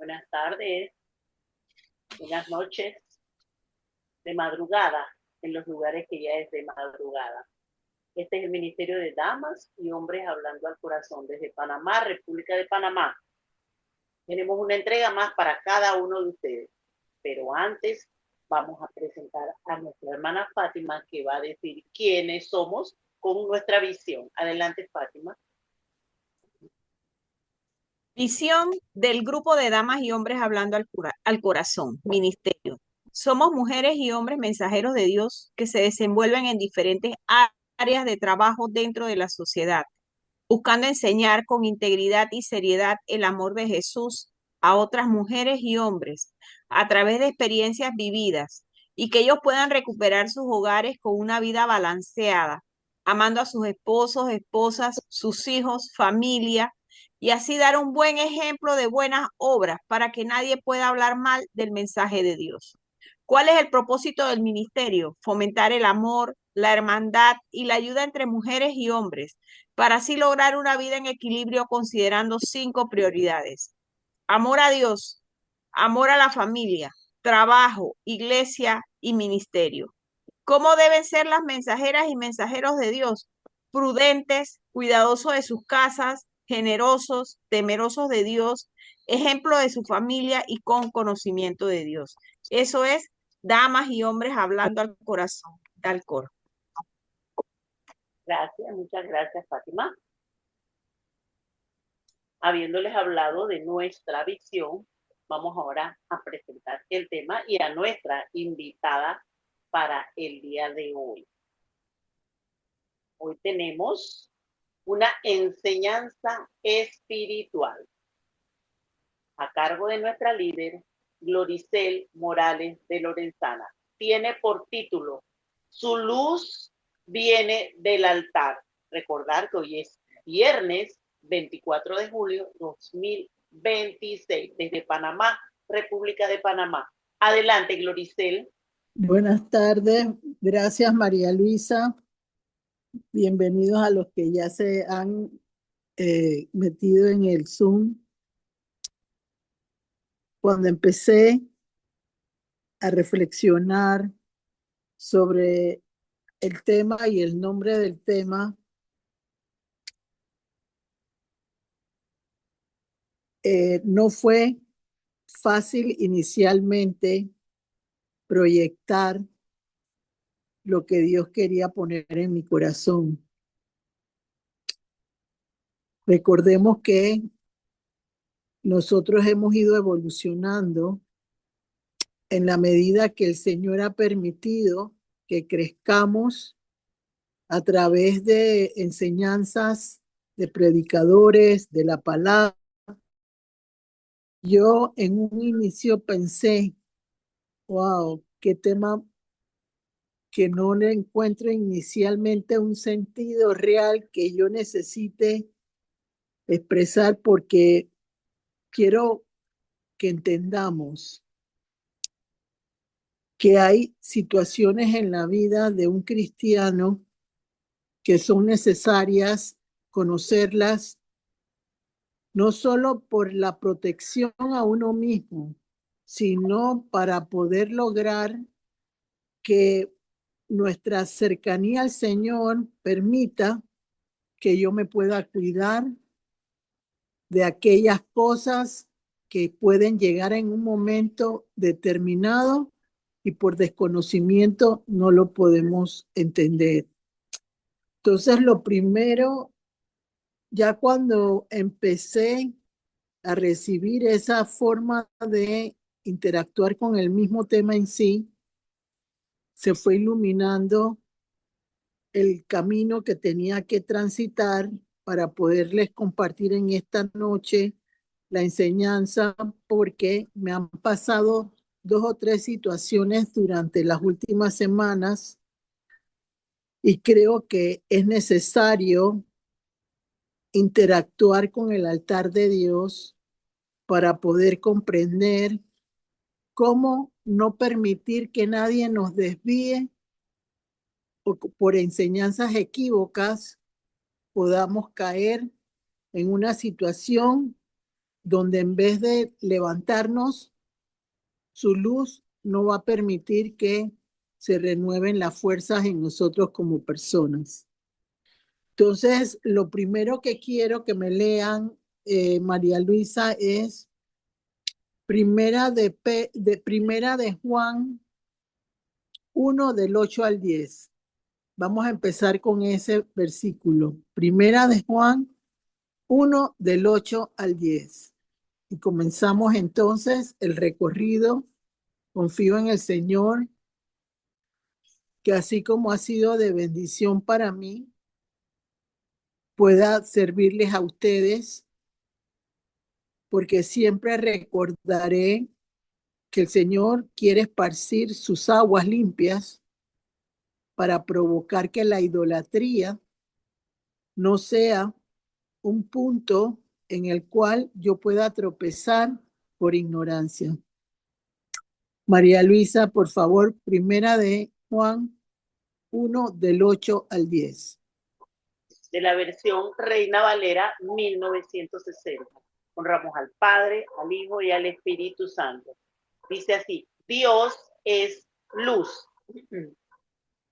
Buenas tardes, buenas noches, de madrugada, en los lugares que ya es de madrugada. Este es el Ministerio de Damas y Hombres Hablando al Corazón desde Panamá, República de Panamá. Tenemos una entrega más para cada uno de ustedes, pero antes vamos a presentar a nuestra hermana Fátima, que va a decir quiénes somos con nuestra visión. Adelante, Fátima. Visión del grupo de damas y hombres hablando al corazón, ministerio. Somos mujeres y hombres mensajeros de Dios que se desenvuelven en diferentes áreas de trabajo dentro de la sociedad, buscando enseñar con integridad y seriedad el amor de Jesús a otras mujeres y hombres a través de experiencias vividas y que ellos puedan recuperar sus hogares con una vida balanceada, amando a sus esposos, esposas, sus hijos, familia y así dar un buen ejemplo de buenas obras para que nadie pueda hablar mal del mensaje de Dios. ¿Cuál es el propósito del ministerio? Fomentar el amor, la hermandad y la ayuda entre mujeres y hombres para así lograr una vida en equilibrio considerando 5 prioridades. Amor a Dios, amor a la familia, trabajo, iglesia y ministerio. ¿Cómo deben ser las mensajeras y mensajeros de Dios? Prudentes, cuidadosos de sus casas, generosos, temerosos de Dios, ejemplo de su familia y con conocimiento de Dios. Eso es damas y hombres hablando al corazón, al coro. Gracias, muchas gracias, Fátima. Habiéndoles hablado de nuestra visión, vamos ahora a presentar el tema y a nuestra invitada para el día de hoy. Hoy tenemos una enseñanza espiritual a cargo de nuestra líder, Gloricel Morales de Lorenzana. Tiene por título, Su luz viene del altar. Recordar que hoy es viernes 24 de julio 2026, desde Panamá, República de Panamá. Adelante, Gloricel. Buenas tardes, gracias María Luisa. Bienvenidos a los que ya se han metido en el Zoom. Cuando empecé a reflexionar sobre el tema y el nombre del tema, no fue fácil inicialmente proyectar lo que Dios quería poner en mi corazón. Recordemos que nosotros hemos ido evolucionando en la medida que el Señor ha permitido que crezcamos a través de enseñanzas de predicadores, de la palabra. Yo en un inicio pensé, wow, qué tema que no le encuentro inicialmente un sentido real que yo necesite expresar, porque quiero que entendamos que hay situaciones en la vida de un cristiano que son necesarias conocerlas, no solo por la protección a uno mismo, sino para poder lograr que nuestra cercanía al Señor permita que yo me pueda cuidar de aquellas cosas que pueden llegar en un momento determinado y por desconocimiento no lo podemos entender. Entonces, lo primero, ya cuando empecé a recibir esa forma de interactuar con el mismo tema en sí, se fue iluminando el camino que tenía que transitar para poderles compartir en esta noche la enseñanza, porque me han pasado 2 o 3 situaciones durante las últimas semanas y creo que es necesario interactuar con el altar de Dios para poder comprender cómo no permitir que nadie nos desvíe o por enseñanzas equívocas podamos caer en una situación donde en vez de levantarnos, su luz no va a permitir que se renueven las fuerzas en nosotros como personas. Entonces, lo primero que quiero que me lean, María Luisa, es primera de Juan 1 del 8 al 10. Vamos a empezar con ese versículo. Primera de Juan 1 del 8 al 10. Y comenzamos entonces el recorrido. Confío en el Señor, que así como ha sido de bendición para mí, pueda servirles a ustedes, porque siempre recordaré que el Señor quiere esparcir sus aguas limpias para provocar que la idolatría no sea un punto en el cual yo pueda tropezar por ignorancia. María Luisa, por favor, primera de Juan 1 del 8 al 10. De la versión Reina Valera 1960. Honramos al Padre, al Hijo y al Espíritu Santo. Dice así: Dios es luz.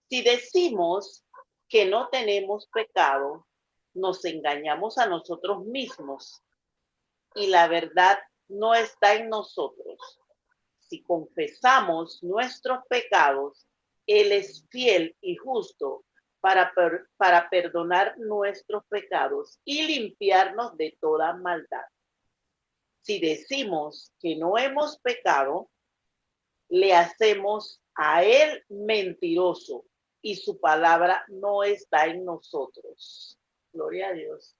Si decimos que no tenemos pecado, nos engañamos a nosotros mismos y la verdad no está en nosotros. Si confesamos nuestros pecados, Él es fiel y justo para perdonar nuestros pecados y limpiarnos de toda maldad. Si decimos que no hemos pecado, le hacemos a Él mentiroso y su palabra no está en nosotros. Gloria a Dios.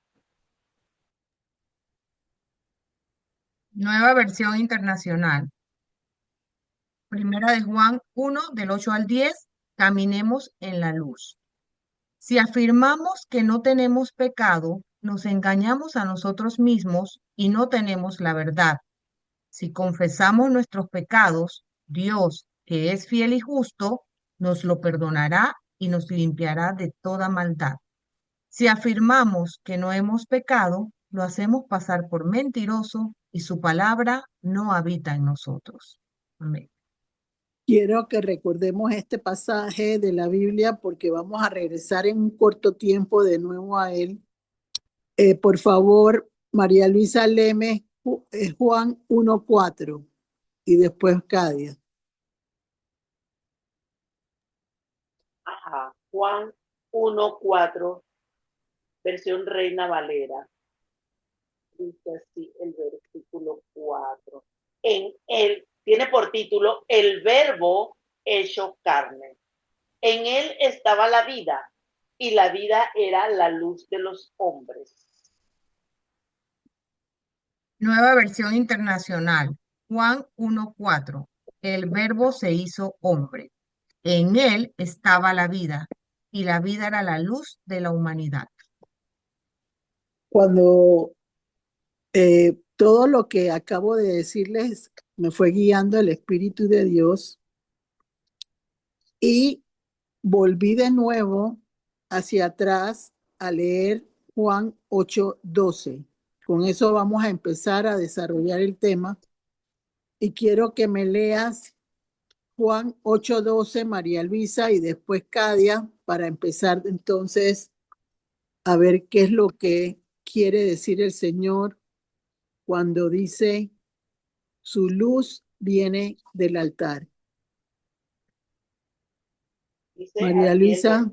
Nueva versión internacional. Primera de Juan 1 del 8 al 10. Caminemos en la luz. Si afirmamos que no tenemos pecado, nos engañamos a nosotros mismos y no tenemos la verdad. Si confesamos nuestros pecados, Dios, que es fiel y justo, nos lo perdonará y nos limpiará de toda maldad. Si afirmamos que no hemos pecado, lo hacemos pasar por mentiroso y su palabra no habita en nosotros. Amén. Quiero que recordemos este pasaje de la Biblia porque vamos a regresar en un corto tiempo de nuevo a él. Por favor, María Luisa, léeme Juan 1:4 y después Cadia. Ajá. Juan 1:4, versión Reina Valera. Dice así el versículo 4. En él, tiene por título El Verbo hecho carne. En él estaba la vida, y la vida era la luz de los hombres. Nueva versión internacional. Juan 1:4. El verbo se hizo hombre. En él estaba la vida, y la vida era la luz de la humanidad. Cuando todo lo que acabo de decirles me fue guiando el Espíritu de Dios y volví de nuevo hacia atrás a leer Juan 8:12. Con eso vamos a empezar a desarrollar el tema y quiero que me leas Juan 8:12, María Luisa, y después Cadia, para empezar entonces a ver qué es lo que quiere decir el Señor cuando dice su luz viene del altar. Dice María así Luisa.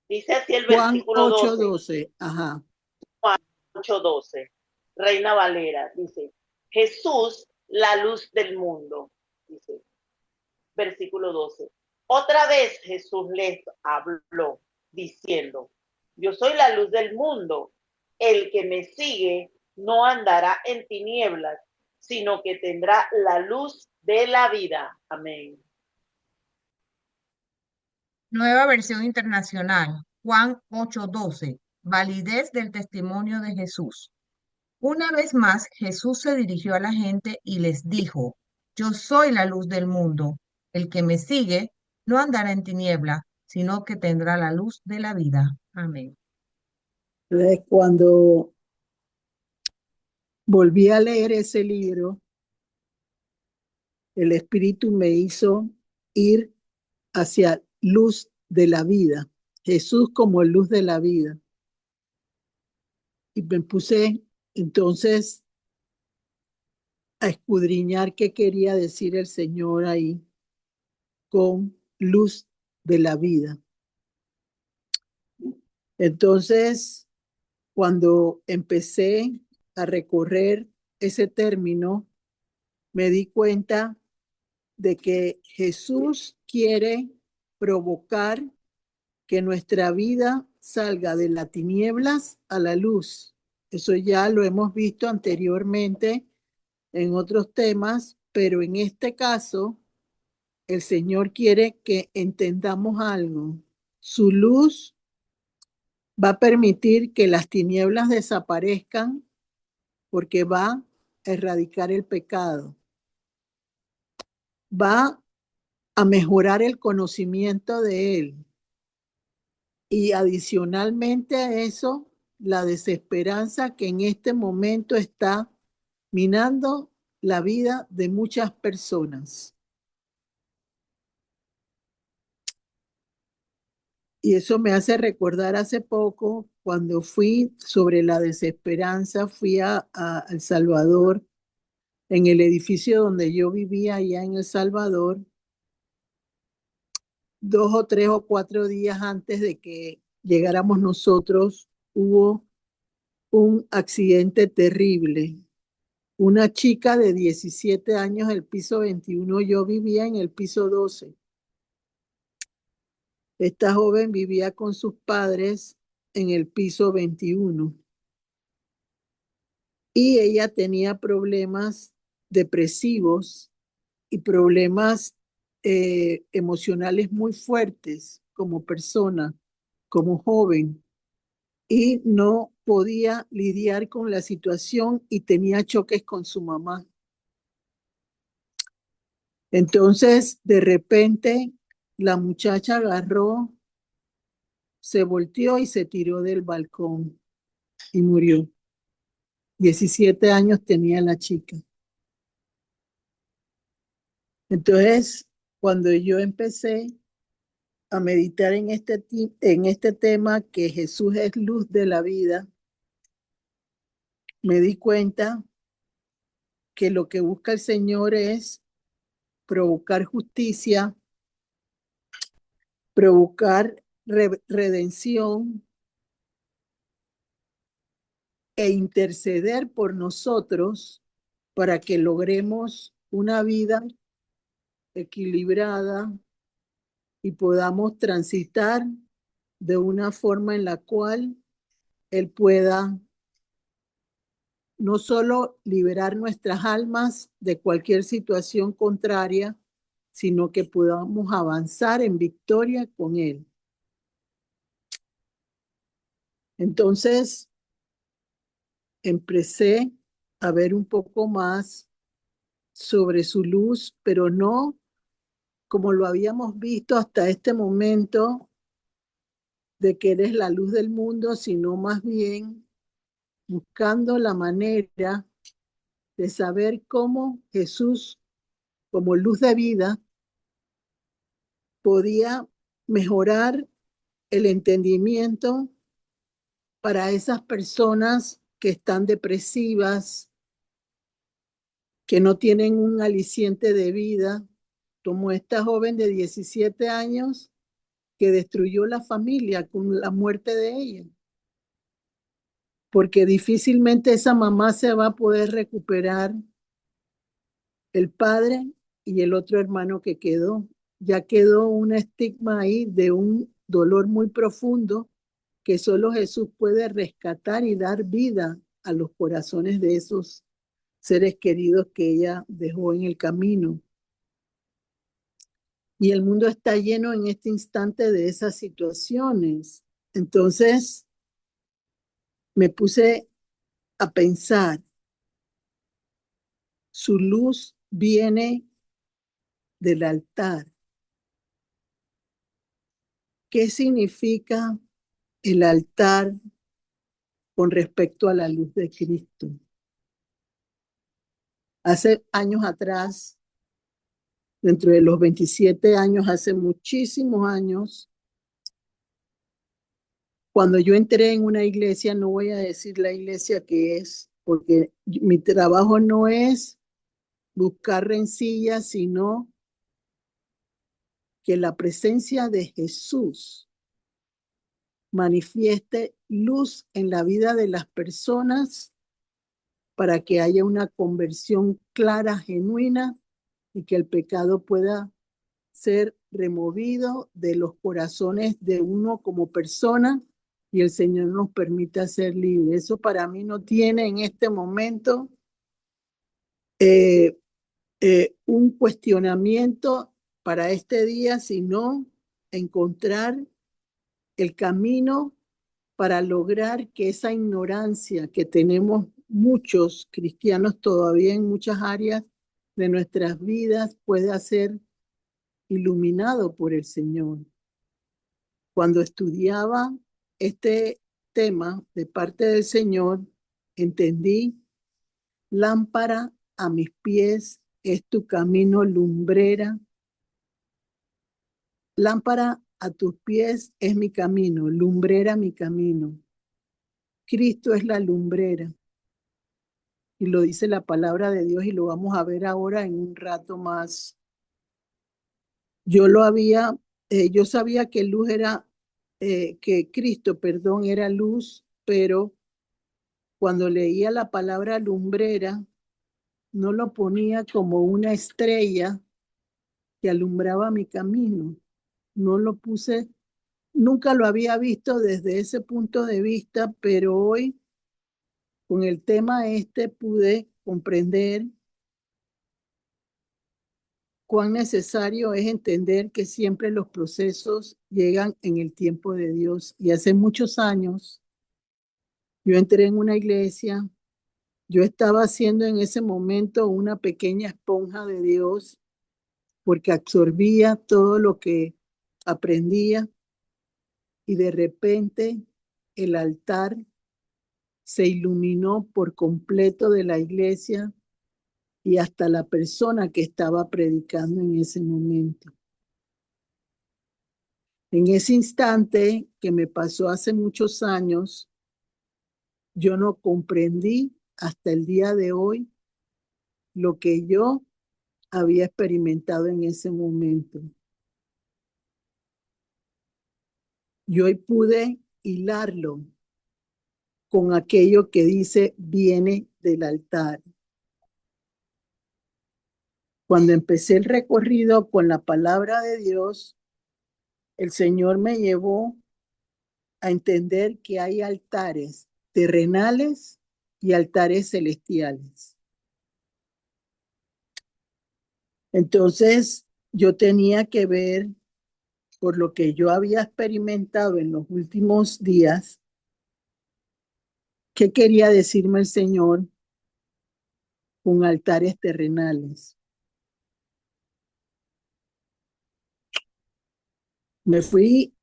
Dice así el Juan versículo 8:12. Ajá. Juan 8:12. Reina Valera dice: Jesús, la luz del mundo. Dice, versículo 12. Otra vez Jesús les habló diciendo: Yo soy la luz del mundo. El que me sigue no andará en tinieblas, sino que tendrá la luz de la vida. Amén. Nueva versión internacional. Juan 8:12. Validez del testimonio de Jesús. Una vez más, Jesús se dirigió a la gente y les dijo: Yo soy la luz del mundo. El que me sigue no andará en tiniebla, sino que tendrá la luz de la vida. Amén. Entonces, cuando volví a leer ese libro, el Espíritu me hizo ir hacia luz de la vida, Jesús como luz de la vida. Y me puse entonces a escudriñar qué quería decir el Señor ahí con luz de la vida. Entonces, cuando empecé a recorrer ese término, me di cuenta de que Jesús quiere provocar que nuestra vida salga de las tinieblas a la luz. Eso ya lo hemos visto anteriormente en otros temas, pero en este caso, el Señor quiere que entendamos algo. Su luz va a permitir que las tinieblas desaparezcan porque va a erradicar el pecado. Va a mejorar el conocimiento de Él. Y adicionalmente a eso, la desesperanza que en este momento está minando la vida de muchas personas. Y eso me hace recordar hace poco, cuando fui sobre la desesperanza, fui a El Salvador, en el edificio donde yo vivía allá en El Salvador, 2 o 3 o 4 días antes de que llegáramos nosotros, hubo un accidente terrible. Una chica de 17 años, el piso 21, yo vivía en el piso 12. Esta joven vivía con sus padres en el piso 21 y ella tenía problemas depresivos y problemas emocionales muy fuertes como persona, como joven, y no podía lidiar con la situación y tenía choques con su mamá. Entonces, de repente, la muchacha agarró, se volteó y se tiró del balcón y murió. 17 años tenía la chica. Entonces, cuando yo empecé a meditar en este tema, que Jesús es luz de la vida, me di cuenta que lo que busca el Señor es provocar justicia, provocar redención e interceder por nosotros para que logremos una vida equilibrada y podamos transitar de una forma en la cual Él pueda no solo liberar nuestras almas de cualquier situación contraria, sino que podamos avanzar en victoria con Él. Entonces, empecé a ver un poco más sobre su luz, pero no como lo habíamos visto hasta este momento, de que eres la luz del mundo, sino más bien buscando la manera de saber cómo Jesús, como luz de vida, podía mejorar el entendimiento para esas personas que están depresivas, que no tienen un aliciente de vida, como esta joven de 17 años que destruyó la familia con la muerte de ella. Porque difícilmente esa mamá se va a poder recuperar, el padre y el otro hermano que quedó. Ya quedó un estigma ahí de un dolor muy profundo que solo Jesús puede rescatar y dar vida a los corazones de esos seres queridos que ella dejó en el camino. Y el mundo está lleno en este instante de esas situaciones. Entonces me puse a pensar, su luz viene del altar. ¿Qué significa el altar con respecto a la luz de Cristo? Hace años atrás, dentro de los 27 años, hace muchísimos años, cuando yo entré en una iglesia, no voy a decir la iglesia que es, porque mi trabajo no es buscar rencillas, sino que la presencia de Jesús manifieste luz en la vida de las personas para que haya una conversión clara, genuina, y que el pecado pueda ser removido de los corazones de uno como persona y el Señor nos permita ser libres. Eso para mí no tiene en este momento eh, un cuestionamiento para este día, sino encontrar el camino para lograr que esa ignorancia que tenemos muchos cristianos todavía en muchas áreas de nuestras vidas pueda ser iluminado por el Señor. Cuando estudiaba este tema de parte del Señor, entendí: lámpara a mis pies es tu camino, lumbrera. Lámpara a tus pies es mi camino, lumbrera mi camino. Cristo es la lumbrera. Y lo dice la palabra de Dios y lo vamos a ver ahora en un rato más. Yo sabía que luz era, que Cristo, perdón, era luz, pero cuando leía la palabra lumbrera, no lo ponía como una estrella que alumbraba mi camino. No lo puse, nunca lo había visto desde ese punto de vista, pero hoy con el tema este pude comprender cuán necesario es entender que siempre los procesos llegan en el tiempo de Dios. Y hace muchos años yo entré en una iglesia, yo estaba siendo en ese momento una pequeña esponja de Dios porque absorbía todo lo que aprendía y de repente el altar se iluminó por completo de la iglesia y hasta la persona que estaba predicando en ese momento. En ese instante que me pasó hace muchos años, yo no comprendí hasta el día de hoy lo que yo había experimentado en ese momento. Y hoy pude hilarlo con aquello que dice viene del altar. Cuando empecé el recorrido con la palabra de Dios, el Señor me llevó a entender que hay altares terrenales y altares celestiales. Entonces, yo tenía que ver, por lo que yo había experimentado en los últimos días, qué quería decirme el Señor con altares terrenales. Me fui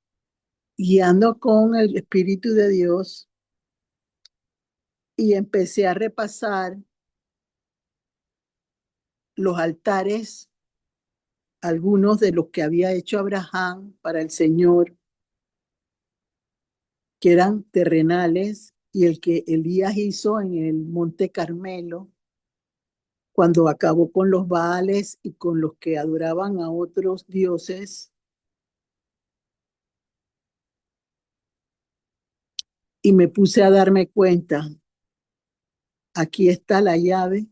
guiando con el Espíritu de Dios y empecé a repasar los altares, algunos de los que había hecho Abraham para el Señor, que eran terrenales, y el que Elías hizo en el Monte Carmelo, cuando acabó con los Baales y con los que adoraban a otros dioses. Y me puse a darme cuenta, aquí está la llave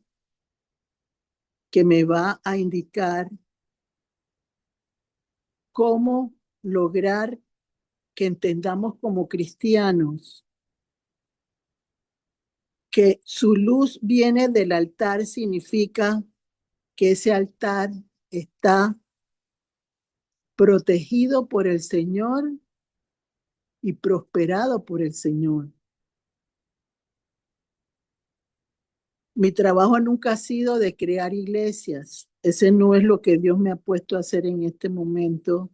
que me va a indicar cómo lograr que entendamos como cristianos que su luz viene del altar. Significa que ese altar está protegido por el Señor y prosperado por el Señor. Mi trabajo nunca ha sido de crear iglesias. Ese no es lo que Dios me ha puesto a hacer en este momento,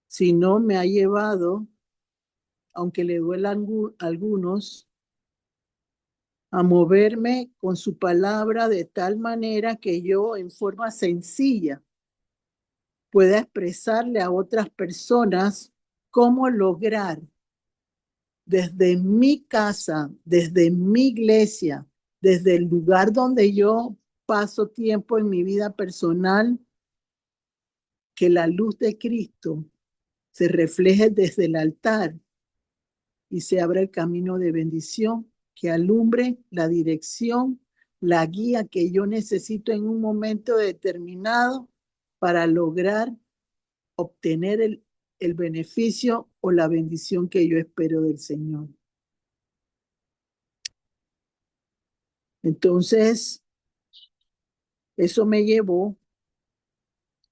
sino me ha llevado, aunque le duela a algunos, a moverme con su palabra de tal manera que yo en forma sencilla pueda expresarle a otras personas cómo lograr desde mi casa, desde mi iglesia, desde el lugar donde yo paso tiempo en mi vida personal, que la luz de Cristo se refleje desde el altar y se abra el camino de bendición que alumbre la dirección, la guía que yo necesito en un momento determinado para lograr obtener el beneficio o la bendición que yo espero del Señor. Entonces, eso me llevó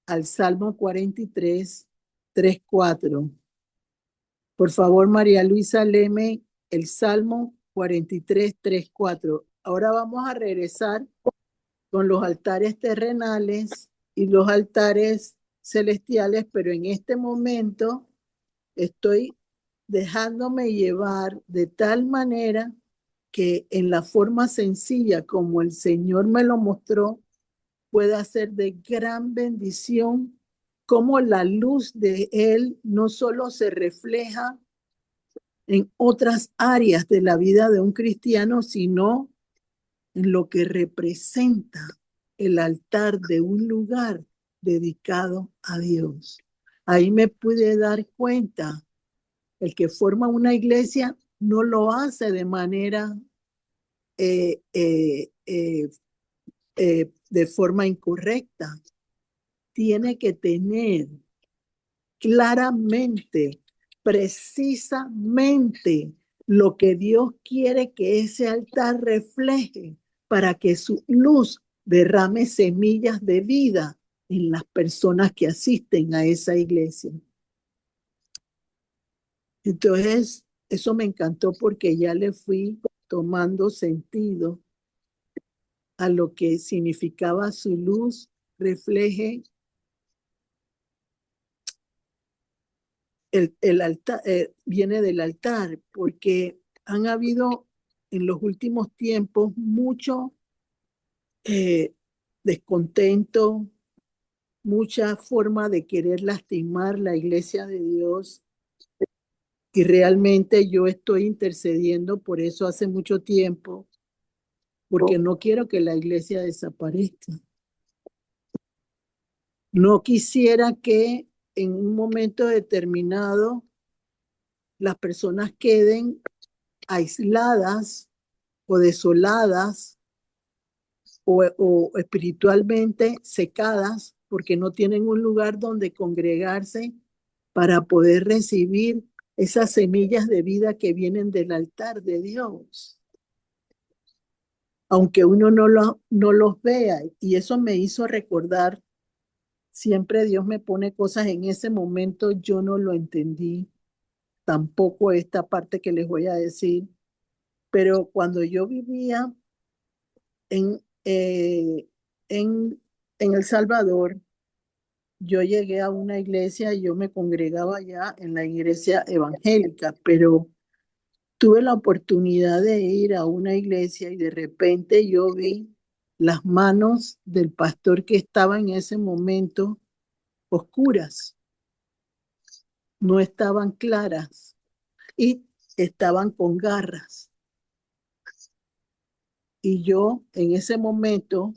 al Salmo 43, 3, 4. Por favor, María Luisa, léeme el Salmo 43, 3, 4. Ahora vamos a regresar con los altares terrenales y los altares celestiales, pero en este momento estoy dejándome llevar de tal manera que en la forma sencilla como el Señor me lo mostró, pueda ser de gran bendición, como la luz de Él no solo se refleja en otras áreas de la vida de un cristiano, sino en lo que representa el altar de un lugar dedicado a Dios. Ahí me pude dar cuenta, el que forma una iglesia no lo hace de manera de forma incorrecta. Tiene que tener claramente, precisamente lo que Dios quiere que ese altar refleje para que su luz derrame semillas de vida en las personas que asisten a esa iglesia. Entonces, eso me encantó porque ya le fui tomando sentido a lo que significaba su luz refleje el altar, viene del altar, porque han habido en los últimos tiempos mucho descontento, mucha forma de querer lastimar la iglesia de Dios. Y realmente yo estoy intercediendo por eso hace mucho tiempo, porque no quiero que la iglesia desaparezca. No quisiera que en un momento determinado las personas queden aisladas o desoladas o espiritualmente secadas porque no tienen un lugar donde congregarse para poder recibir esas semillas de vida que vienen del altar de Dios. Aunque uno no los vea, y eso me hizo recordar, siempre Dios me pone cosas en ese momento, yo no lo entendí, tampoco esta parte que les voy a decir, pero cuando yo vivía en, eh, en, en El Salvador, yo llegué a una iglesia y yo me congregaba allá en la iglesia evangélica, pero tuve la oportunidad de ir a una iglesia y de repente yo vi las manos del pastor que estaba en ese momento oscuras, no estaban claras y estaban con garras. Y yo en ese momento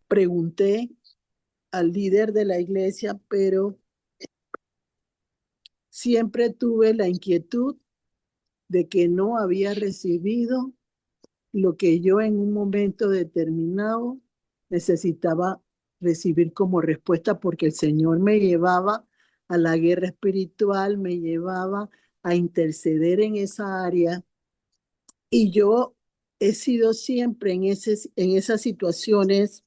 pregunté al líder de la iglesia, pero siempre tuve la inquietud de que no había recibido lo que yo en un momento determinado necesitaba recibir como respuesta, porque el Señor me llevaba a la guerra espiritual, me llevaba a interceder en esa área, y yo he sido siempre en esas situaciones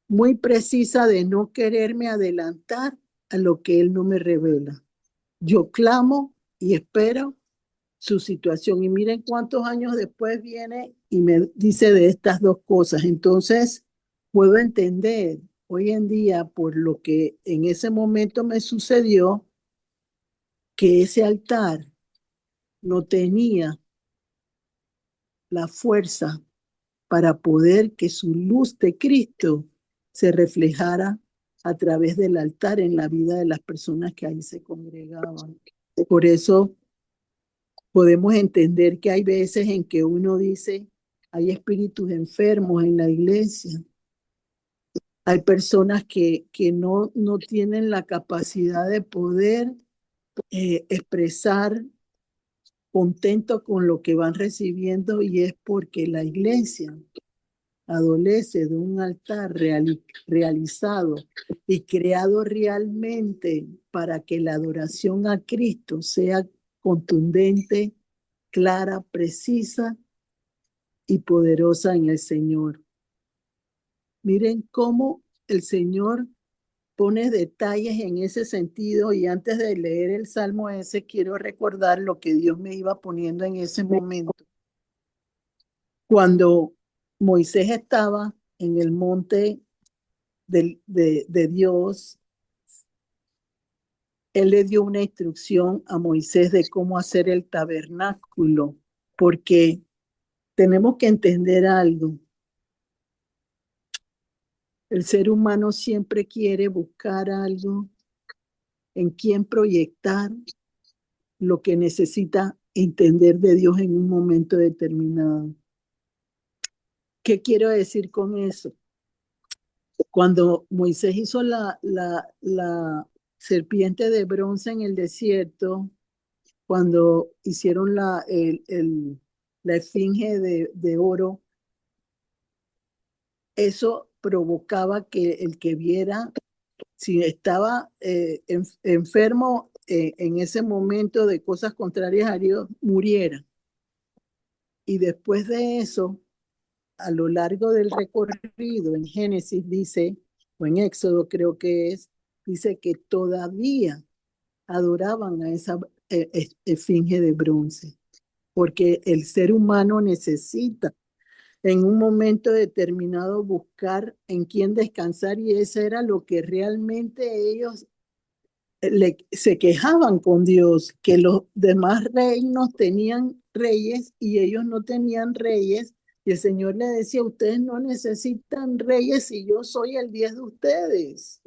muy precisa de no quererme adelantar a lo que Él no me revela. Yo clamo y espero su situación. Y miren cuántos años después viene y me dice de estas dos cosas. Entonces, puedo entender hoy en día, por lo que en ese momento me sucedió, que ese altar no tenía la fuerza para poder que su luz de Cristo se reflejara a través del altar en la vida de las personas que ahí se congregaban. Por eso podemos entender que hay veces en que uno dice, hay espíritus enfermos en la iglesia, hay personas que no tienen la capacidad de poder expresar contento con lo que van recibiendo, y es porque la iglesia adolece de un altar realizado y creado realmente para que la adoración a Cristo sea contundente, clara, precisa y poderosa en el Señor. Miren cómo el Señor pone detalles en ese sentido, y antes de leer el Salmo ese, quiero recordar lo que Dios me iba poniendo en ese momento. Cuando Moisés estaba en el monte de Dios, Él le dio una instrucción a Moisés de cómo hacer el tabernáculo, porque tenemos que entender algo. El ser humano siempre quiere buscar algo en quien proyectar lo que necesita entender de Dios en un momento determinado. ¿Qué quiero decir con eso? Cuando Moisés hizo la serpiente de bronce en el desierto, cuando hicieron la esfinge de oro, eso provocaba que el que viera, si estaba enfermo en ese momento de cosas contrarias a Dios, muriera. Y después de eso, a lo largo del recorrido, en Génesis dice, o en Éxodo creo que es, dice que todavía adoraban a esa esfinge de bronce, porque el ser humano necesita en un momento determinado buscar en quién descansar, y eso era lo que realmente ellos se quejaban con Dios, que los demás reinos tenían reyes y ellos no tenían reyes, y el Señor le decía, ustedes no necesitan reyes si yo soy el Dios de ustedes.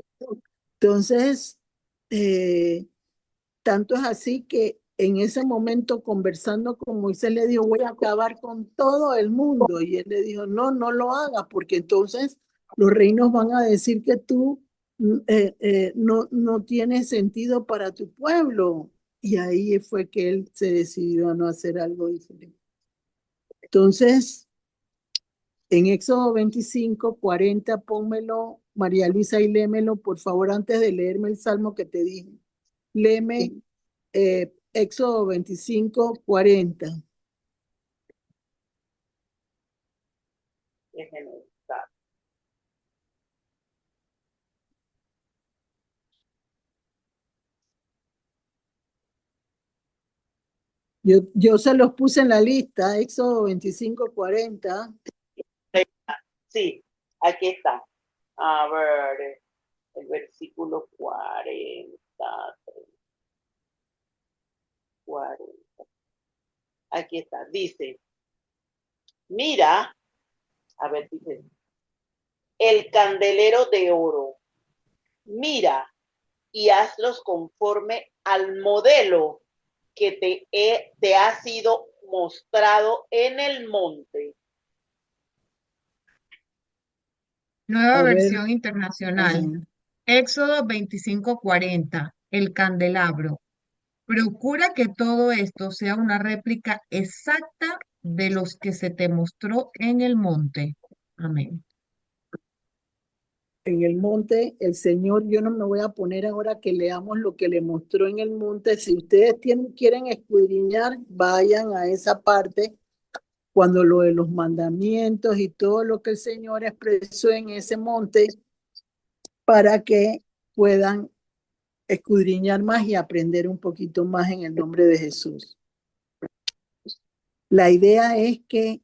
Entonces, tanto es así que en ese momento, conversando con Moisés, le dijo, voy a acabar con todo el mundo. Y él le dijo, no, no lo hagas, porque entonces los reinos van a decir que tú no tienes sentido para tu pueblo. Y ahí fue que él se decidió a no hacer algo diferente. Entonces, en Éxodo 25:40, pónmelo, María Luisa, y léemelo, por favor, antes de leerme el salmo que te dije. Léeme Éxodo 25:40. Déjenme buscar. Yo se los puse en la lista, Éxodo 25:40. Sí, aquí está. A ver, el versículo 40. Aquí está. Dice, mira, a ver, dice, el candelero de oro. Mira y hazlos conforme al modelo que te ha sido mostrado en el monte. Nueva A ver, versión internacional. Éxodo 25:40. El candelabro. Procura que todo esto sea una réplica exacta de los que se te mostró en el monte. Amén. en el monte, el Señor, yo no me voy a poner ahora que leamos lo que le mostró en el monte. Si ustedes quieren escudriñar, vayan a esa parte, cuando lo de los mandamientos y todo lo que el Señor expresó en ese monte, para que puedan escudriñar más y aprender un poquito más en el nombre de Jesús. La idea es que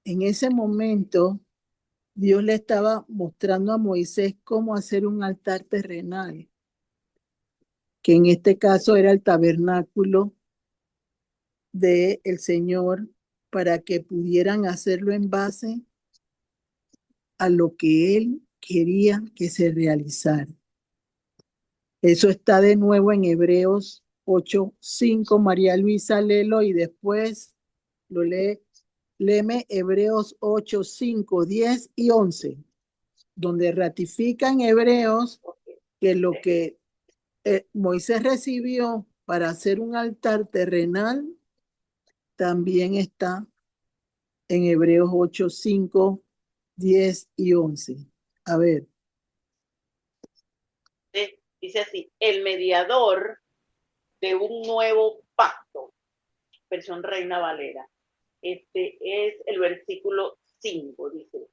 en ese momento Dios le estaba mostrando a Moisés cómo hacer un altar terrenal, que en este caso era el tabernáculo del Señor para que pudieran hacerlo en base a lo que él quería que se realizara. Eso está de nuevo en Hebreos 8:5. María Luisa, léelo y después lo lee. Léeme Hebreos 8:5, 10 y 11, donde ratifican Hebreos que lo que Moisés recibió para hacer un altar terrenal también está en Hebreos 8:5, 10 y 11. A ver. Dice así, el mediador de un nuevo pacto, versión Reina Valera. Este es el versículo 5, dice,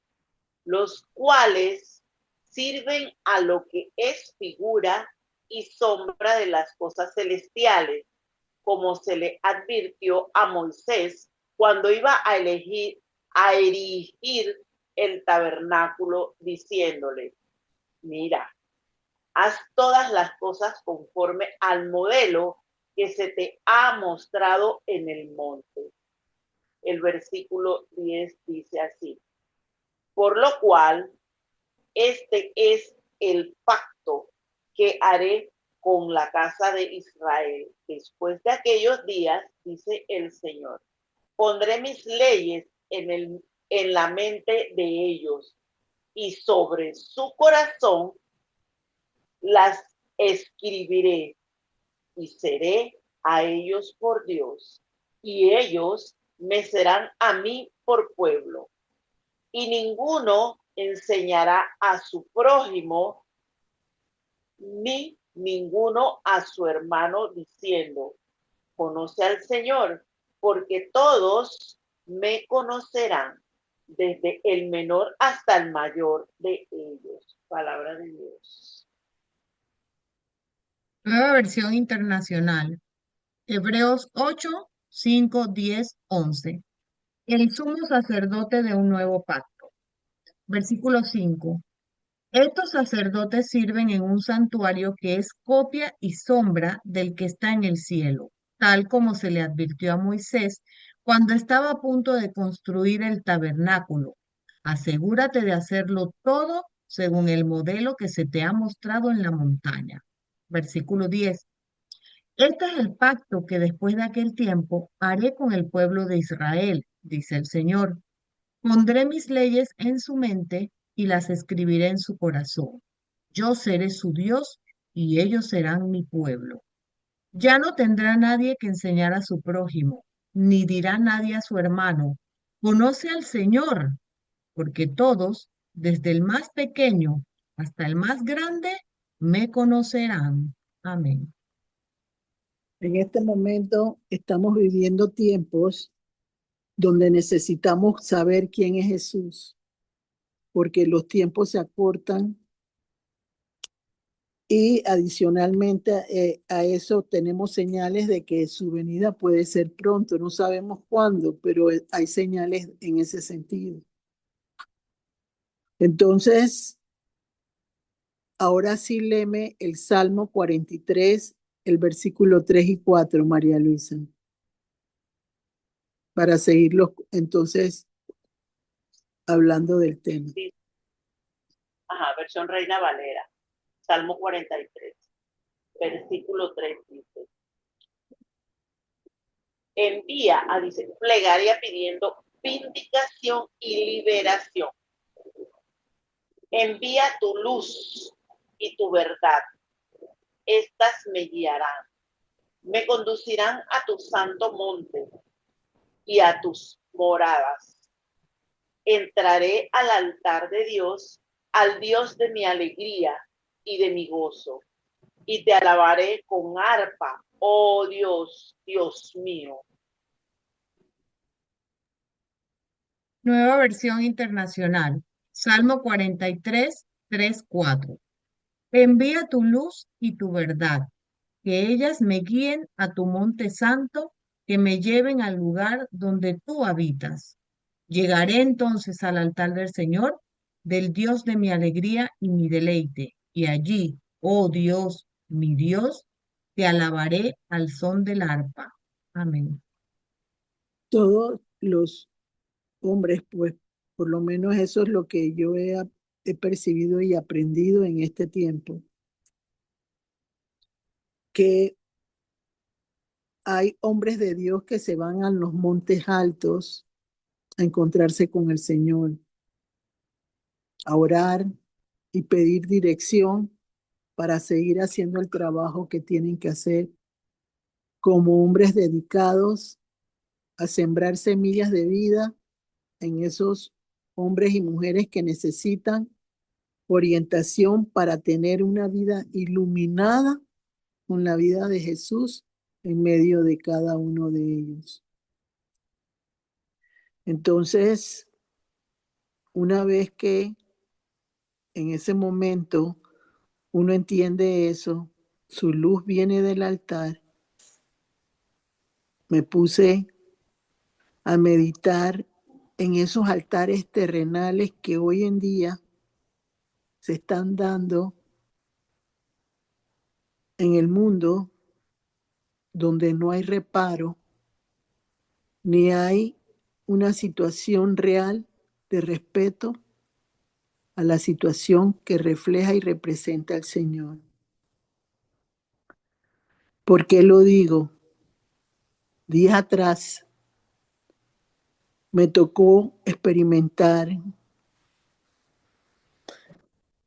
los cuales sirven a lo que es figura y sombra de las cosas celestiales, como se le advirtió a Moisés cuando iba a erigir el tabernáculo, diciéndole, mira, haz todas las cosas conforme al modelo que se te ha mostrado en el monte. El versículo 10 dice así, por lo cual este es el pacto que haré con la casa de Israel. Después de aquellos días, dice el Señor, pondré mis leyes en la mente de ellos y sobre su corazón las escribiré y seré a ellos por Dios y ellos me serán a mí por pueblo. Y ninguno enseñará a su prójimo ni ninguno a su hermano diciendo, conoce al Señor, porque todos me conocerán, desde el menor hasta el mayor de ellos. Palabra de Dios. Nueva versión internacional. Hebreos 8, 5, 10, 11. El sumo sacerdote de un nuevo pacto. Versículo 5. Estos sacerdotes sirven en un santuario que es copia y sombra del que está en el cielo, tal como se le advirtió a Moisés cuando estaba a punto de construir el tabernáculo. Asegúrate de hacerlo todo según el modelo que se te ha mostrado en la montaña. Versículo 10. Este es el pacto que después de aquel tiempo haré con el pueblo de Israel, dice el Señor. Pondré mis leyes en su mente y las escribiré en su corazón. Yo seré su Dios y ellos serán mi pueblo. Ya no tendrá nadie que enseñar a su prójimo, ni dirá nadie a su hermano, conoce al Señor, porque todos, desde el más pequeño hasta el más grande, me conocerán. Amén. En este momento estamos viviendo tiempos donde necesitamos saber quién es Jesús, porque los tiempos se acortan y adicionalmente a eso tenemos señales de que su venida puede ser pronto. No sabemos cuándo, pero hay señales en ese sentido. Entonces, ahora sí léeme el Salmo 43, el versículo 3 y 4, María Luisa, para seguirlo entonces hablando del tema. Sí. Ajá, versión Reina Valera, Salmo 43, versículo 3 dice, envía, dice, plegaria pidiendo vindicación y liberación. Envía tu luz y tu verdad. Estas me guiarán. Me conducirán a tu santo monte y a tus moradas. Entraré al altar de Dios, al Dios de mi alegría y de mi gozo. Y te alabaré con arpa, oh Dios, Dios mío. Nueva versión internacional. Salmo 43, 3, 4. Envía tu luz y tu verdad, que ellas me guíen a tu monte santo, que me lleven al lugar donde tú habitas. Llegaré entonces al altar del Señor, del Dios de mi alegría y mi deleite, y allí, oh Dios, mi Dios, te alabaré al son del arpa. Amén. los hombres, pues por lo menos eso es lo que yo he percibido y aprendido en este tiempo, que hay hombres de Dios que se van a los montes altos a encontrarse con el Señor, a orar y pedir dirección para seguir haciendo el trabajo que tienen que hacer como hombres dedicados a sembrar semillas de vida en esos hombres y mujeres que necesitan orientación para tener una vida iluminada con la vida de Jesús en medio de cada uno de ellos. Entonces, una vez que en ese momento uno entiende eso, su luz viene del altar, me puse a meditar en esos altares terrenales que hoy en día se están dando en el mundo, donde no hay reparo, ni hay una situación real de respeto a la situación que refleja y representa al Señor. ¿Por qué lo digo? Días atrás me tocó experimentar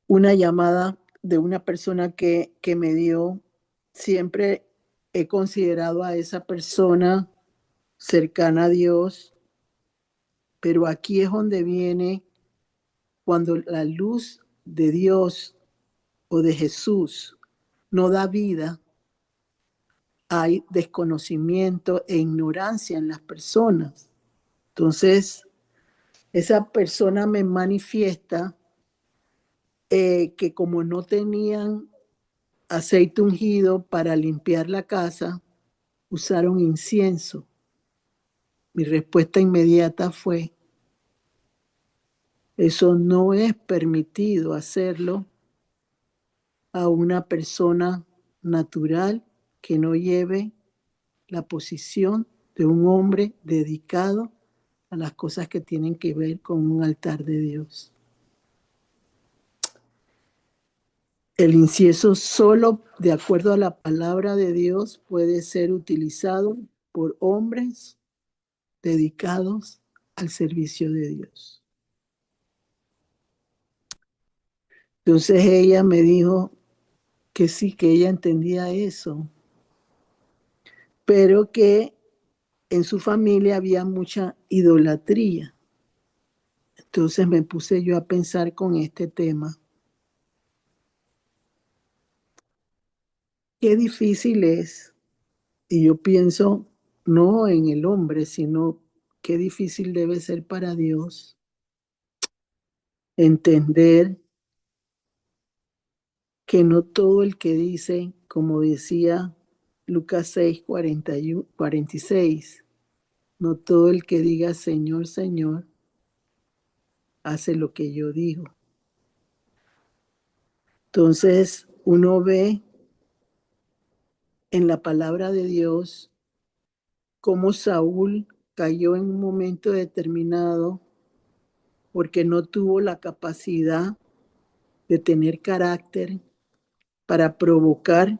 una llamada de una persona que me dio. Siempre he considerado a esa persona cercana a Dios, pero aquí es donde viene cuando la luz de Dios o de Jesús no da vida, hay desconocimiento e ignorancia en las personas. Entonces, esa persona me manifiesta que como no tenían aceite ungido para limpiar la casa, usaron incienso. Mi respuesta inmediata fue, eso no es permitido hacerlo a una persona natural que no lleve la posición de un hombre dedicado a las cosas que tienen que ver con un altar de Dios. El incienso solo, de acuerdo a la palabra de Dios, puede ser utilizado por hombres dedicados al servicio de Dios. Entonces ella me dijo que sí, que ella entendía eso, pero que en su familia había mucha idolatría. Entonces me puse yo a pensar con este tema. Qué difícil es, y yo pienso no en el hombre, sino qué difícil debe ser para Dios entender que no todo el que dice, como decía Lucas 6, 46, no todo el que diga Señor, Señor, hace lo que yo digo. Entonces uno ve en la palabra de Dios cómo Saúl cayó en un momento determinado porque no tuvo la capacidad de tener carácter para provocar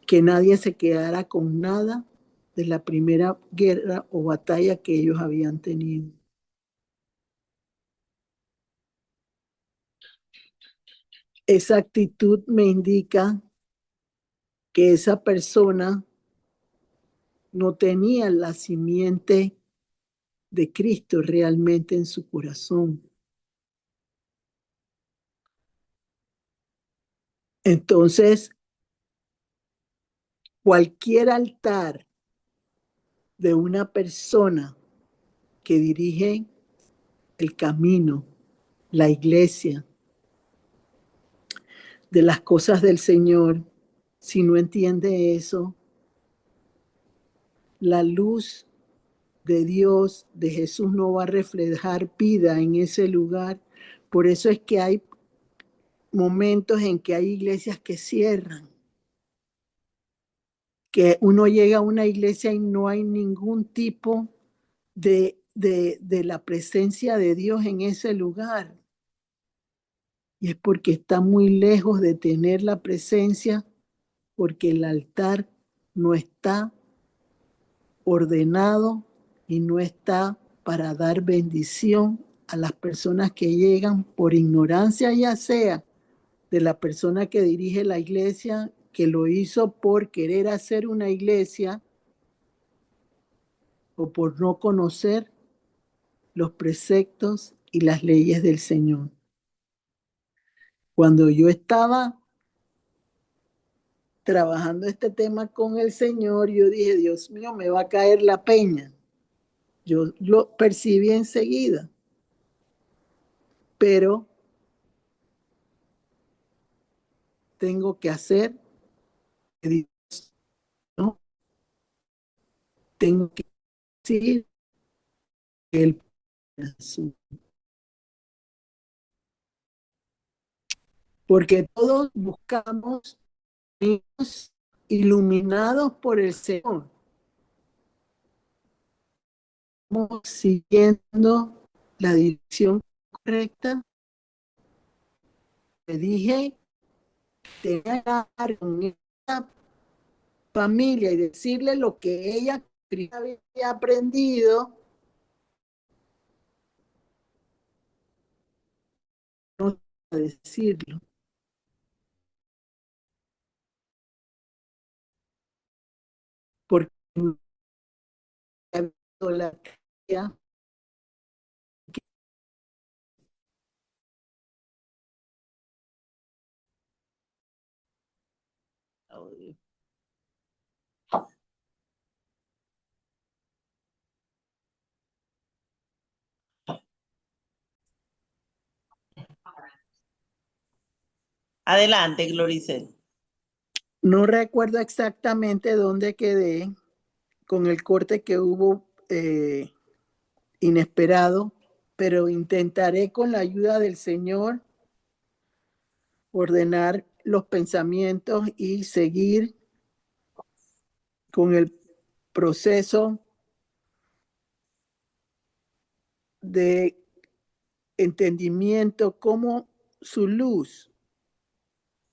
que nadie se quedara con nada de la primera guerra o batalla que ellos habían tenido. Esa actitud me indica que esa persona no tenía la simiente de Cristo realmente en su corazón. Entonces, cualquier altar de una persona que dirige el camino, la iglesia, de las cosas del Señor, si no entiende eso, la luz de Dios, de Jesús, no va a reflejar vida en ese lugar. Por eso es que hay momentos en que hay iglesias que cierran, que uno llega a una iglesia y no hay ningún tipo de de la presencia de Dios en ese lugar. Y es porque está muy lejos de tener la presencia, porque el altar no está ordenado y no está para dar bendición a las personas que llegan por ignorancia, ya sea de la persona que dirige la iglesia, que lo hizo por querer hacer una iglesia o por no conocer los preceptos y las leyes del Señor. Cuando yo estaba trabajando este tema con el Señor, yo dije, Dios mío, me va a caer la peña. Yo lo percibí enseguida, pero tengo que hacer, ¿no? Tengo que decir que el porque todos buscamos iluminados por el Señor, siguiendo la dirección correcta. Le dije, tenía que hablar con esta familia y decirle lo que ella había aprendido, no decirlo. Porque la Adelante, Gloricel. no recuerdo exactamente dónde quedé con el corte que hubo inesperado, pero intentaré con la ayuda del Señor ordenar los pensamientos y seguir con el proceso de entendimiento, cómo su luz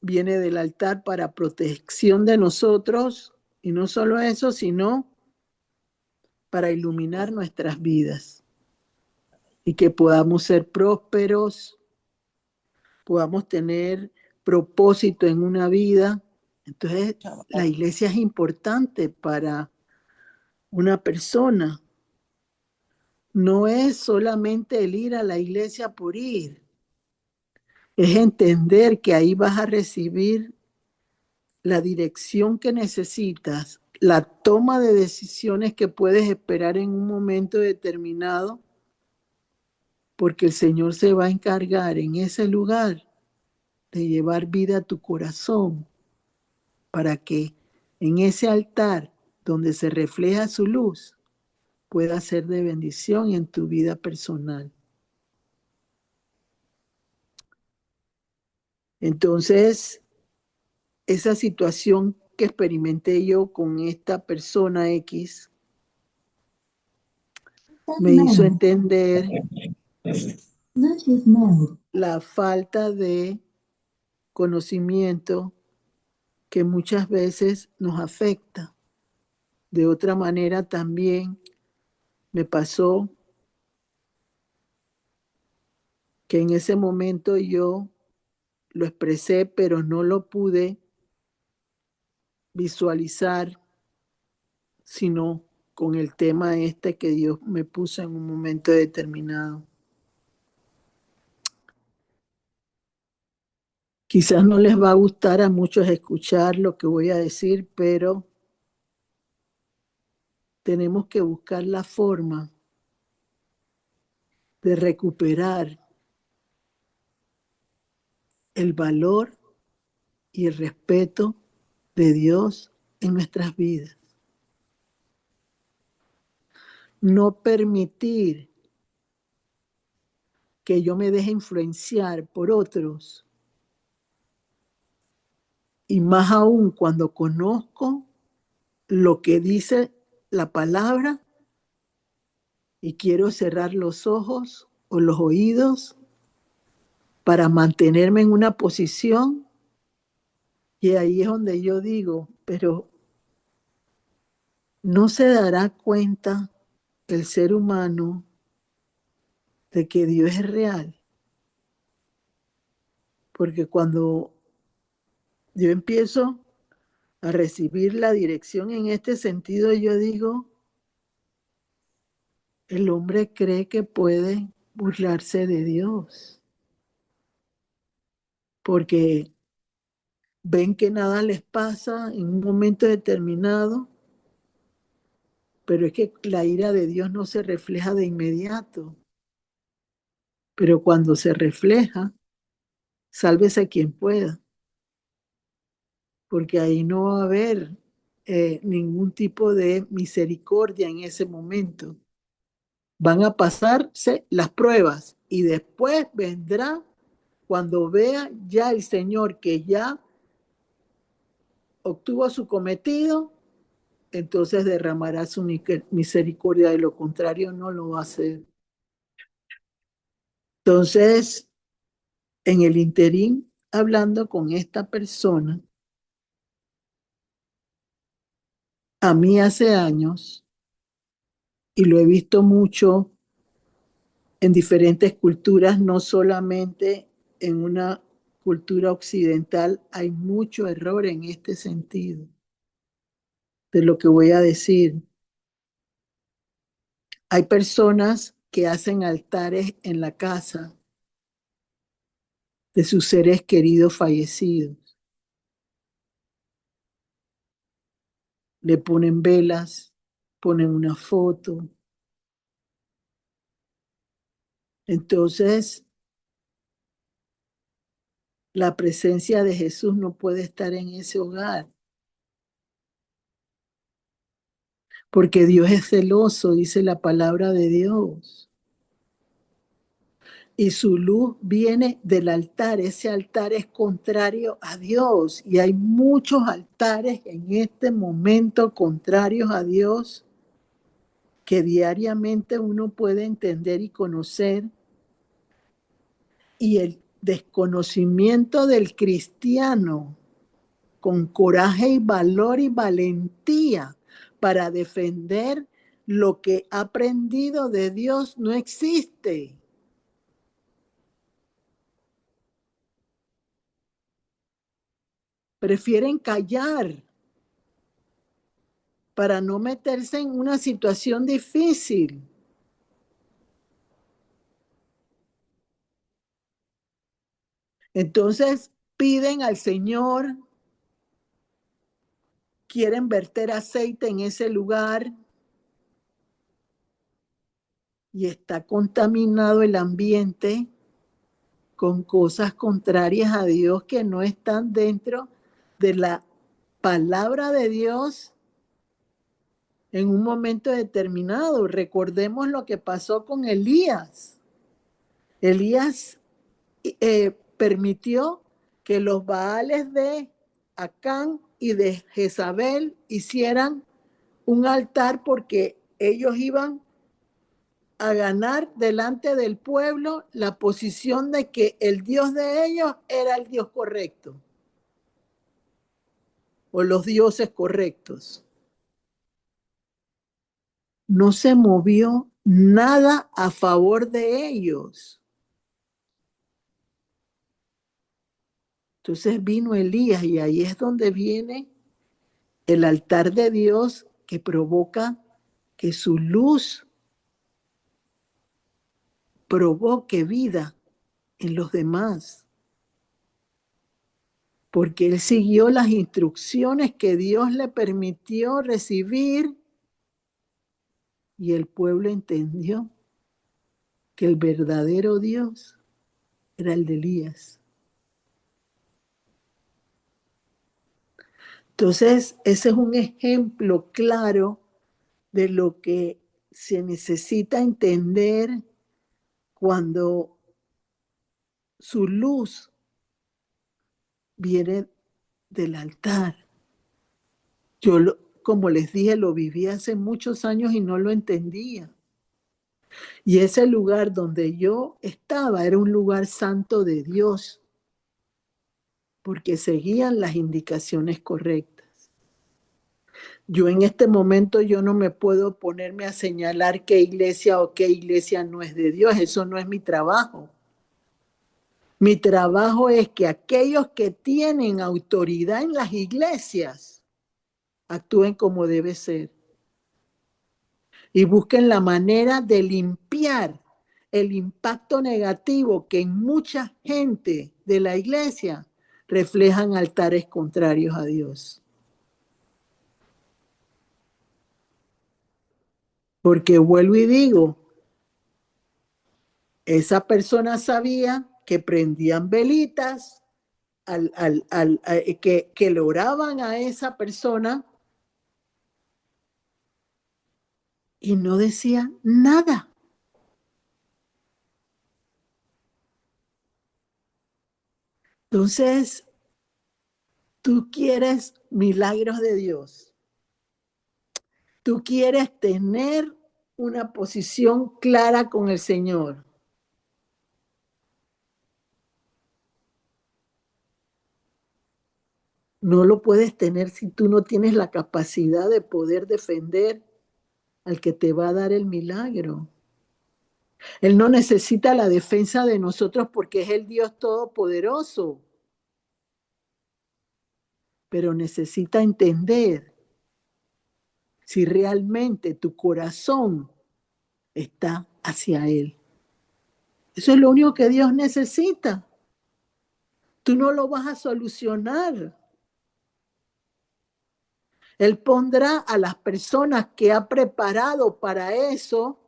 viene del altar para protección de nosotros, y no solo eso, sino para iluminar nuestras vidas y que podamos ser prósperos, podamos tener propósito en una vida. Entonces, la iglesia es importante para una persona. No es solamente el ir a la iglesia por ir, es entender que ahí vas a recibir la dirección que necesitas, la toma de decisiones que puedes esperar en un momento determinado, porque el Señor se va a encargar en ese lugar de llevar vida a tu corazón, para que en ese altar donde se refleja su luz pueda ser de bendición en tu vida personal. Entonces, esa situación que experimenté yo con esta persona X me hizo entender la falta de conocimiento que muchas veces nos afecta. De otra manera también me pasó que en ese momento yo lo expresé, pero no lo pude visualizar, sino con el tema este que Dios me puso en un momento determinado. Quizás no les va a gustar a muchos escuchar lo que voy a decir, pero tenemos que buscar la forma de recuperar el valor y el respeto de Dios en nuestras vidas. No permitir que yo me deje influenciar por otros, y más aún cuando conozco lo que dice la palabra, y quiero cerrar los ojos o los oídos para mantenerme en una posición, y ahí es donde yo digo, pero no se dará cuenta el ser humano de que Dios es real, porque cuando yo empiezo a recibir la dirección en este sentido, yo digo, el hombre cree que puede burlarse de Dios, porque ven que nada les pasa en un momento determinado, pero es que la ira de Dios no se refleja de inmediato, pero cuando se refleja, sálvese quien pueda, porque ahí no va a haber ningún tipo de misericordia en ese momento. Van a pasarse las pruebas y después vendrá cuando vea ya el Señor que ya obtuvo su cometido, entonces derramará su misericordia, de lo contrario no lo va a hacer. Entonces, en el interín, hablando con esta persona, a mí hace años, y lo he visto mucho en diferentes culturas, no solamente en una cultura occidental, hay mucho error en este sentido de lo que voy a decir. Hay personas que hacen altares en la casa de sus seres queridos fallecidos. Le ponen velas, ponen una foto. Entonces, la presencia de Jesús no puede estar en ese hogar, porque Dios es celoso, dice la palabra de Dios. Y su luz viene del altar. Ese altar es contrario a Dios. Y hay muchos altares en este momento contrarios a Dios que diariamente uno puede entender y conocer. Y el desconocimiento del cristiano con coraje y valor y valentía para defender lo que ha aprendido de Dios no existe. Prefieren callar para no meterse en una situación difícil. Entonces piden al Señor, quieren verter aceite en ese lugar y está contaminado el ambiente con cosas contrarias a Dios que no están dentro de la palabra de Dios en un momento determinado. Recordemos lo que pasó con Elías. Elías permitió que los baales de Acán y de Jezabel hicieran un altar porque ellos iban a ganar delante del pueblo la posición de que el Dios de ellos era el Dios correcto o los dioses correctos. No se movió nada a favor de ellos. Entonces vino Elías y ahí es donde viene el altar de Dios que provoca que su luz provoque vida en los demás. Porque él siguió las instrucciones que Dios le permitió recibir y el pueblo entendió que el verdadero Dios era el de Elías. Entonces, ese es un ejemplo claro de lo que se necesita entender cuando su luz viene del altar. Yo, como les dije, lo viví hace muchos años y no lo entendía. Y ese lugar donde yo estaba era un lugar santo de Dios, porque seguían las indicaciones correctas. Yo en este momento yo no me puedo ponerme a señalar qué iglesia o qué iglesia no es de Dios. Eso no es mi trabajo. Mi trabajo es que aquellos que tienen autoridad en las iglesias actúen como debe ser y busquen la manera de limpiar el impacto negativo que en mucha gente de la iglesia reflejan altares contrarios a Dios. Porque vuelvo y digo, esa persona sabía que prendían velitas, que le oraban a esa persona y no decía nada. Entonces, tú quieres milagros de Dios. Tú quieres tener una posición clara con el Señor. No lo puedes tener si tú no tienes la capacidad de poder defender al que te va a dar el milagro. Él no necesita la defensa de nosotros porque es el Dios todopoderoso, pero necesita entender si realmente tu corazón está hacia Él. Eso es lo único que Dios necesita. Tú no lo vas a solucionar. Él pondrá a las personas que ha preparado para eso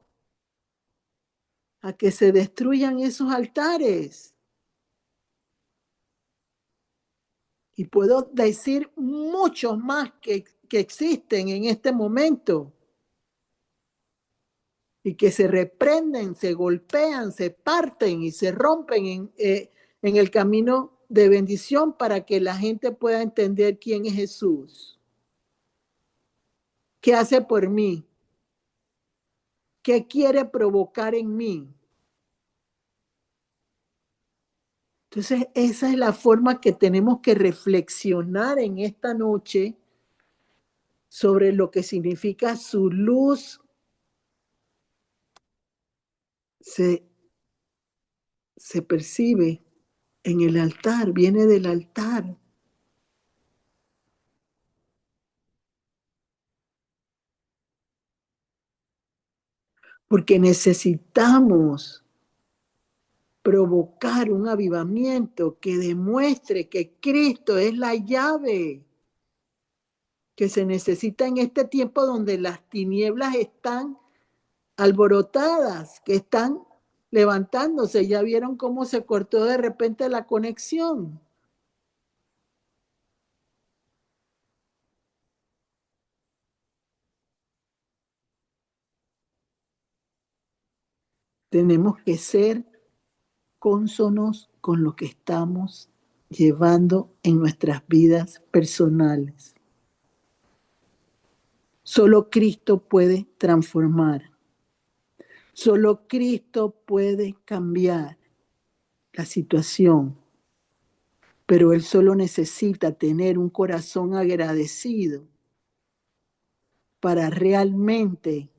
a que se destruyan esos altares. Y puedo decir muchos más que existen en este momento y que se reprenden, se golpean, se parten y se rompen en el camino de bendición para que la gente pueda entender quién es Jesús. ¿Qué hace por mí? ¿Qué quiere provocar en mí? Entonces, esa es la forma que tenemos que reflexionar en esta noche sobre lo que significa su luz se percibe en el altar, viene del altar. Porque necesitamos provocar un avivamiento que demuestre que Cristo es la llave que se necesita en este tiempo donde las tinieblas están alborotadas, que están levantándose. Ya vieron cómo se cortó de repente la conexión. Tenemos que ser cónsonos con lo que estamos llevando en nuestras vidas personales. Solo Cristo puede transformar. Solo Cristo puede cambiar la situación, pero Él solo necesita tener un corazón agradecido para realmente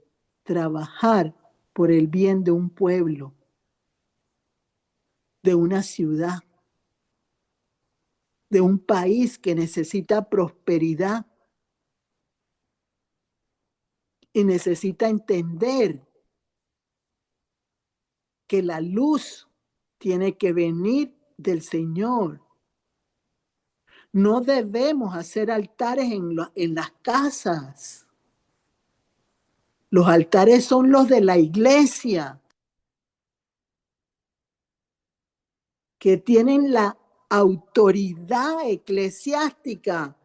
trabajar por el bien de un pueblo, de una ciudad, de un país que necesita prosperidad y necesita entender que la luz tiene que venir del Señor. No debemos hacer altares en las casas. Los altares son los de la iglesia, que tienen la autoridad eclesiástica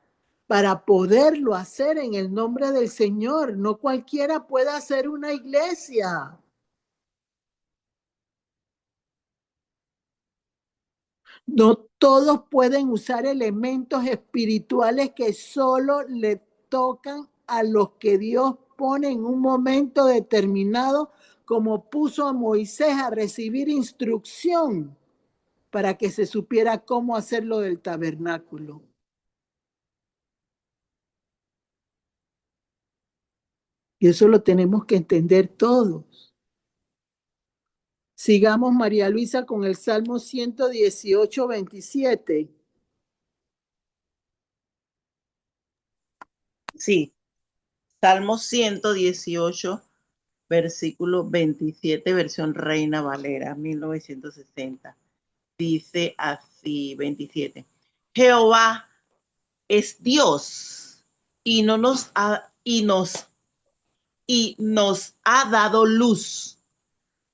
para poderlo hacer en el nombre del Señor. No cualquiera puede hacer una iglesia. No todos pueden usar elementos espirituales que solo le tocan a los que Dios pone en un momento determinado como puso a Moisés a recibir instrucción para que se supiera cómo hacer lo del tabernáculo. Y eso lo tenemos que entender todos. Sigamos, María Luisa, con el Salmo 118, 27. Sí, Salmo 118, versículo 27, versión Reina Valera, 1960. Dice así, 27. Jehová es Dios y nos ha dado luz.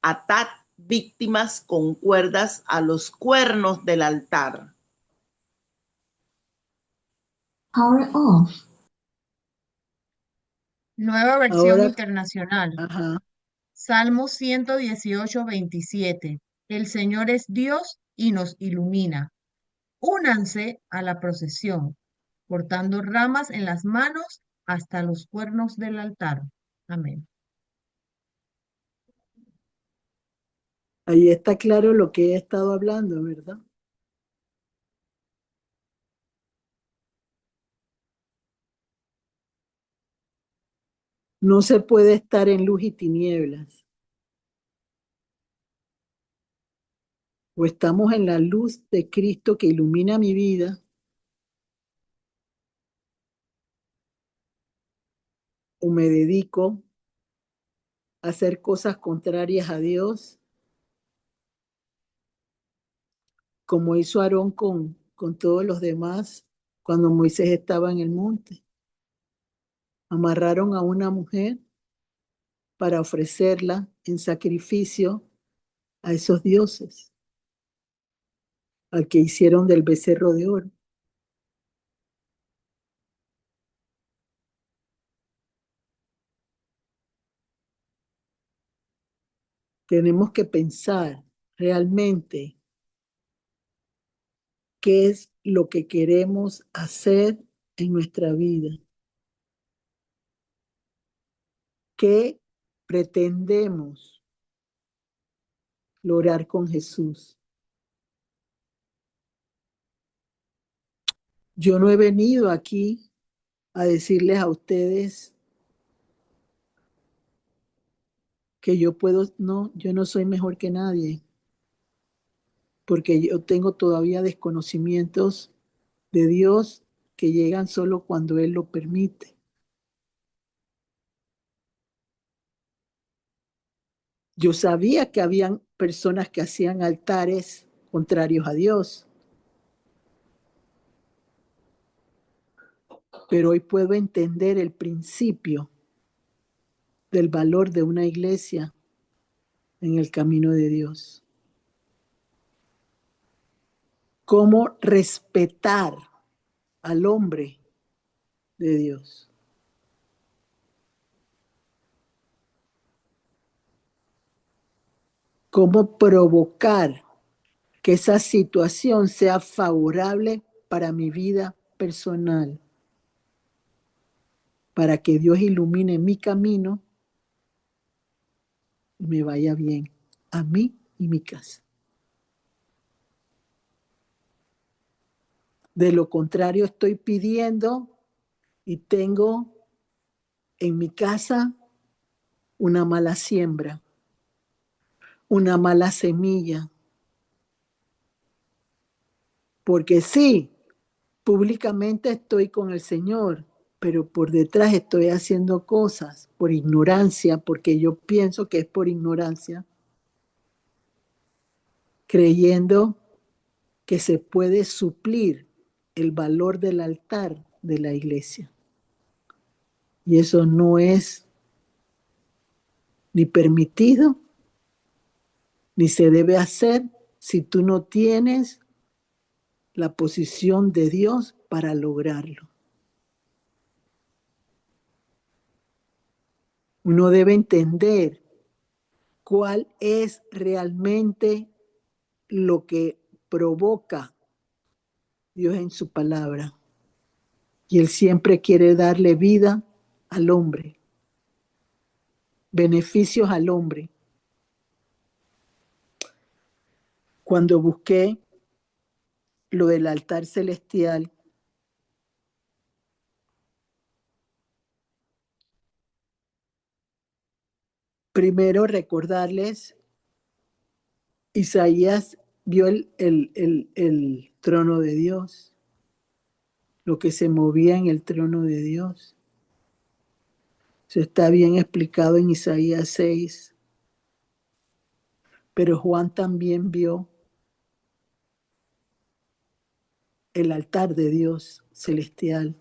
Atad víctimas con cuerdas a los cuernos del altar. Power off. Nueva versión Ahora, internacional. ajá. Salmo 118, 27. El Señor es Dios y nos ilumina. Únanse a la procesión, cortando ramas en las manos hasta los cuernos del altar. Amén. Ahí está claro lo que he estado hablando, ¿verdad? No se puede estar en luz y tinieblas. O estamos en la luz de Cristo que ilumina mi vida, o me dedico a hacer cosas contrarias a Dios, como hizo Aarón con todos los demás cuando Moisés estaba en el monte. Amarraron a una mujer para ofrecerla en sacrificio a esos dioses, al que hicieron del becerro de oro. Tenemos que pensar realmente qué es lo que queremos hacer en nuestra vida. ¿Qué pretendemos lograr con Jesús? Yo no he venido aquí a decirles a ustedes que yo puedo, no, yo no soy mejor que nadie, porque yo tengo todavía desconocimientos de Dios que llegan solo cuando Él lo permite. Yo sabía que habían personas que hacían altares contrarios a Dios, pero hoy puedo entender el principio del valor de una iglesia en el camino de Dios. Cómo respetar al hombre de Dios. Cómo provocar que esa situación sea favorable para mi vida personal, para que Dios ilumine mi camino y me vaya bien a mí y mi casa. De lo contrario, estoy pidiendo y tengo en mi casa una mala siembra, una mala semilla. Porque sí, públicamente estoy con el Señor, pero por detrás estoy haciendo cosas por ignorancia, porque yo pienso que es por ignorancia, creyendo que se puede suplir el valor del altar de la iglesia. Y eso no es ni permitido, ni se debe hacer si tú no tienes la posición de Dios para lograrlo. Uno debe entender cuál es realmente lo que provoca Dios en su palabra. Y Él siempre quiere darle vida al hombre, beneficios al hombre. cuando busqué lo del altar celestial, primero recordarles, Isaías vio el trono de Dios, lo que se movía en el trono de Dios. Eso está bien explicado en Isaías 6. Pero Juan también vio el altar de Dios celestial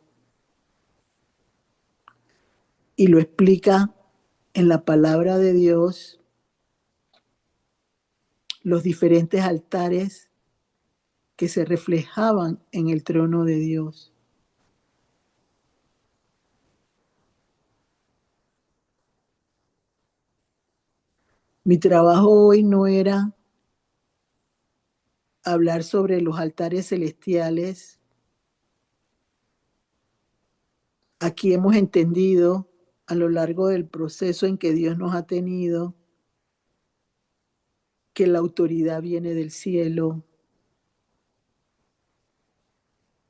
y lo explica en la palabra de Dios, los diferentes altares que se reflejaban en el trono de Dios. Mi trabajo hoy no era hablar sobre los altares celestiales. Aquí hemos entendido a lo largo del proceso en que Dios nos ha tenido que la autoridad viene del cielo,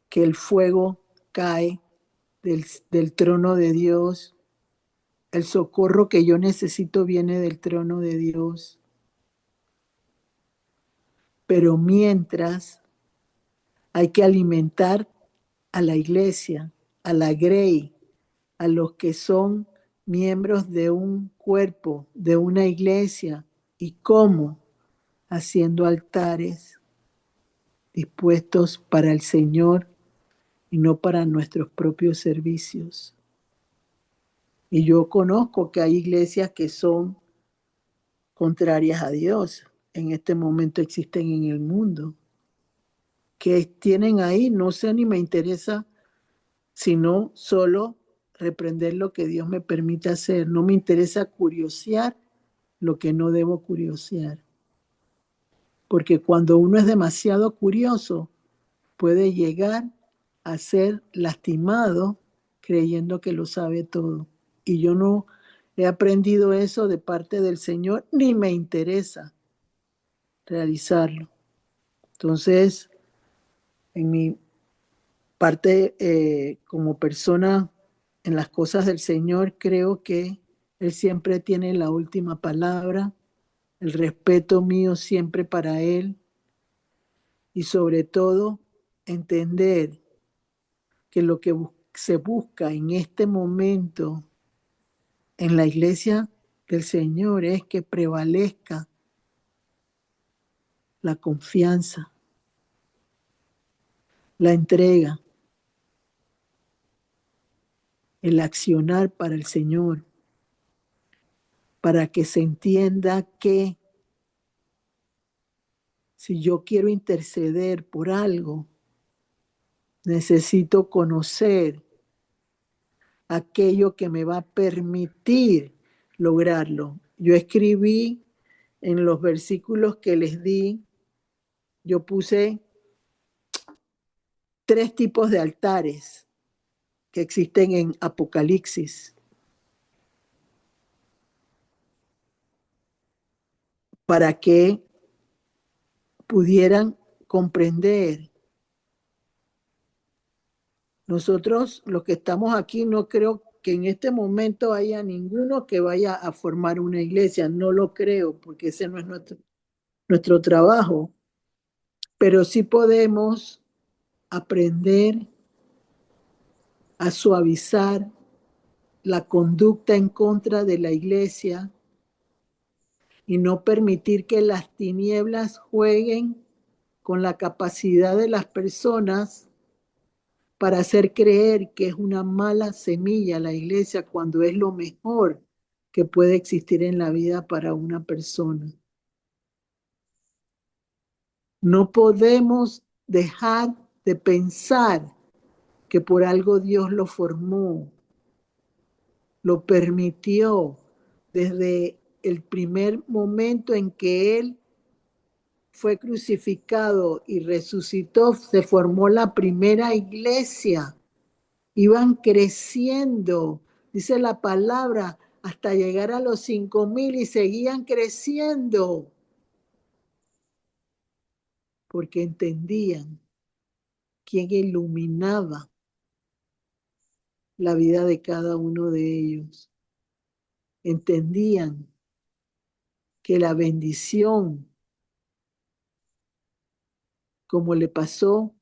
que el fuego cae del trono de Dios, el socorro que yo necesito viene del trono de Dios. Pero mientras hay que alimentar a la iglesia, a la grey, a los que son miembros de un cuerpo, de una iglesia. ¿Y cómo? Haciendo altares dispuestos para el Señor y no para nuestros propios servicios. Y yo conozco que hay iglesias que son contrarias a Dios. En este momento existen en el mundo. Que tienen ahí, no sé ni me interesa, sino solo reprender lo que Dios me permite hacer. No me interesa curiosear lo que no debo curiosear. Porque cuando uno es demasiado curioso, puede llegar a ser lastimado creyendo que lo sabe todo. Y yo no he aprendido eso de parte del Señor, ni me interesa realizarlo. Entonces, en mi parte como persona en las cosas del Señor, creo que Él siempre tiene la última palabra, el respeto mío siempre para Él y sobre todo entender que lo que se busca en este momento en la iglesia del Señor es que prevalezca la confianza, la entrega, el accionar para el Señor, para que se entienda que si yo quiero interceder por algo, necesito conocer aquello que me va a permitir lograrlo. Yo escribí en los versículos que les di, yo puse 3 tipos de altares que existen en Apocalipsis para que pudieran comprender. Nosotros, los que estamos aquí, no creo que en este momento haya ninguno que vaya a formar una iglesia. No lo creo, porque ese no es nuestro trabajo. Pero sí podemos aprender a suavizar la conducta en contra de la iglesia y no permitir que las tinieblas jueguen con la capacidad de las personas para hacer creer que es una mala semilla la iglesia cuando es lo mejor que puede existir en la vida para una persona. No podemos dejar de pensar que por algo Dios lo formó, lo permitió desde el primer momento en que Él fue crucificado y resucitó, se formó la primera iglesia. Iban creciendo, dice la palabra, hasta llegar a los 5,000 y seguían creciendo. porque entendían quién iluminaba la vida de cada uno de ellos. Entendían que la bendición, como le pasó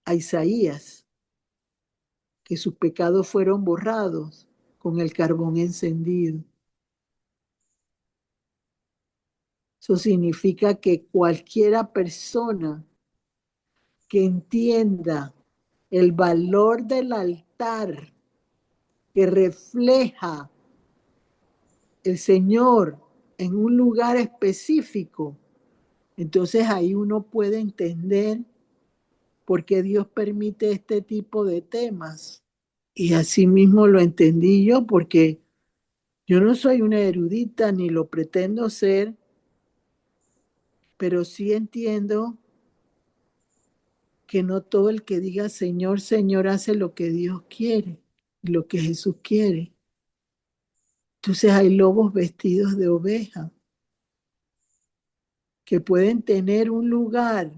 a Isaías, que sus pecados fueron borrados con el carbón encendido. Eso significa que cualquiera persona que entienda el valor del altar que refleja el Señor en un lugar específico, entonces ahí uno puede entender por qué Dios permite este tipo de temas. Y así mismo lo entendí yo, porque yo no soy una erudita ni lo pretendo ser, pero sí entiendo que no todo el que diga Señor, Señor hace lo que Dios quiere y lo que Jesús quiere. Entonces hay lobos vestidos de oveja que pueden tener un lugar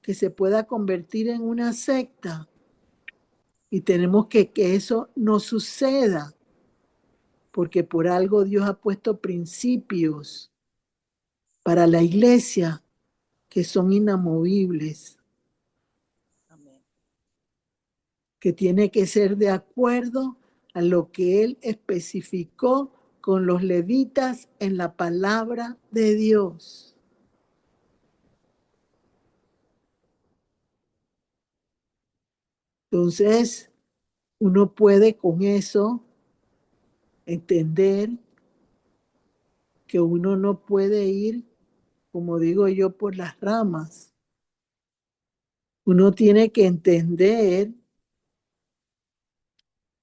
que se pueda convertir en una secta, y tenemos que eso no suceda, porque por algo Dios ha puesto principios para la iglesia que son inamovibles, Amén. que tiene que ser de acuerdo a lo que Él especificó con los levitas en la palabra de Dios. Entonces, uno puede con eso entender que uno no puede ir, como digo yo, por las ramas. Uno tiene que entender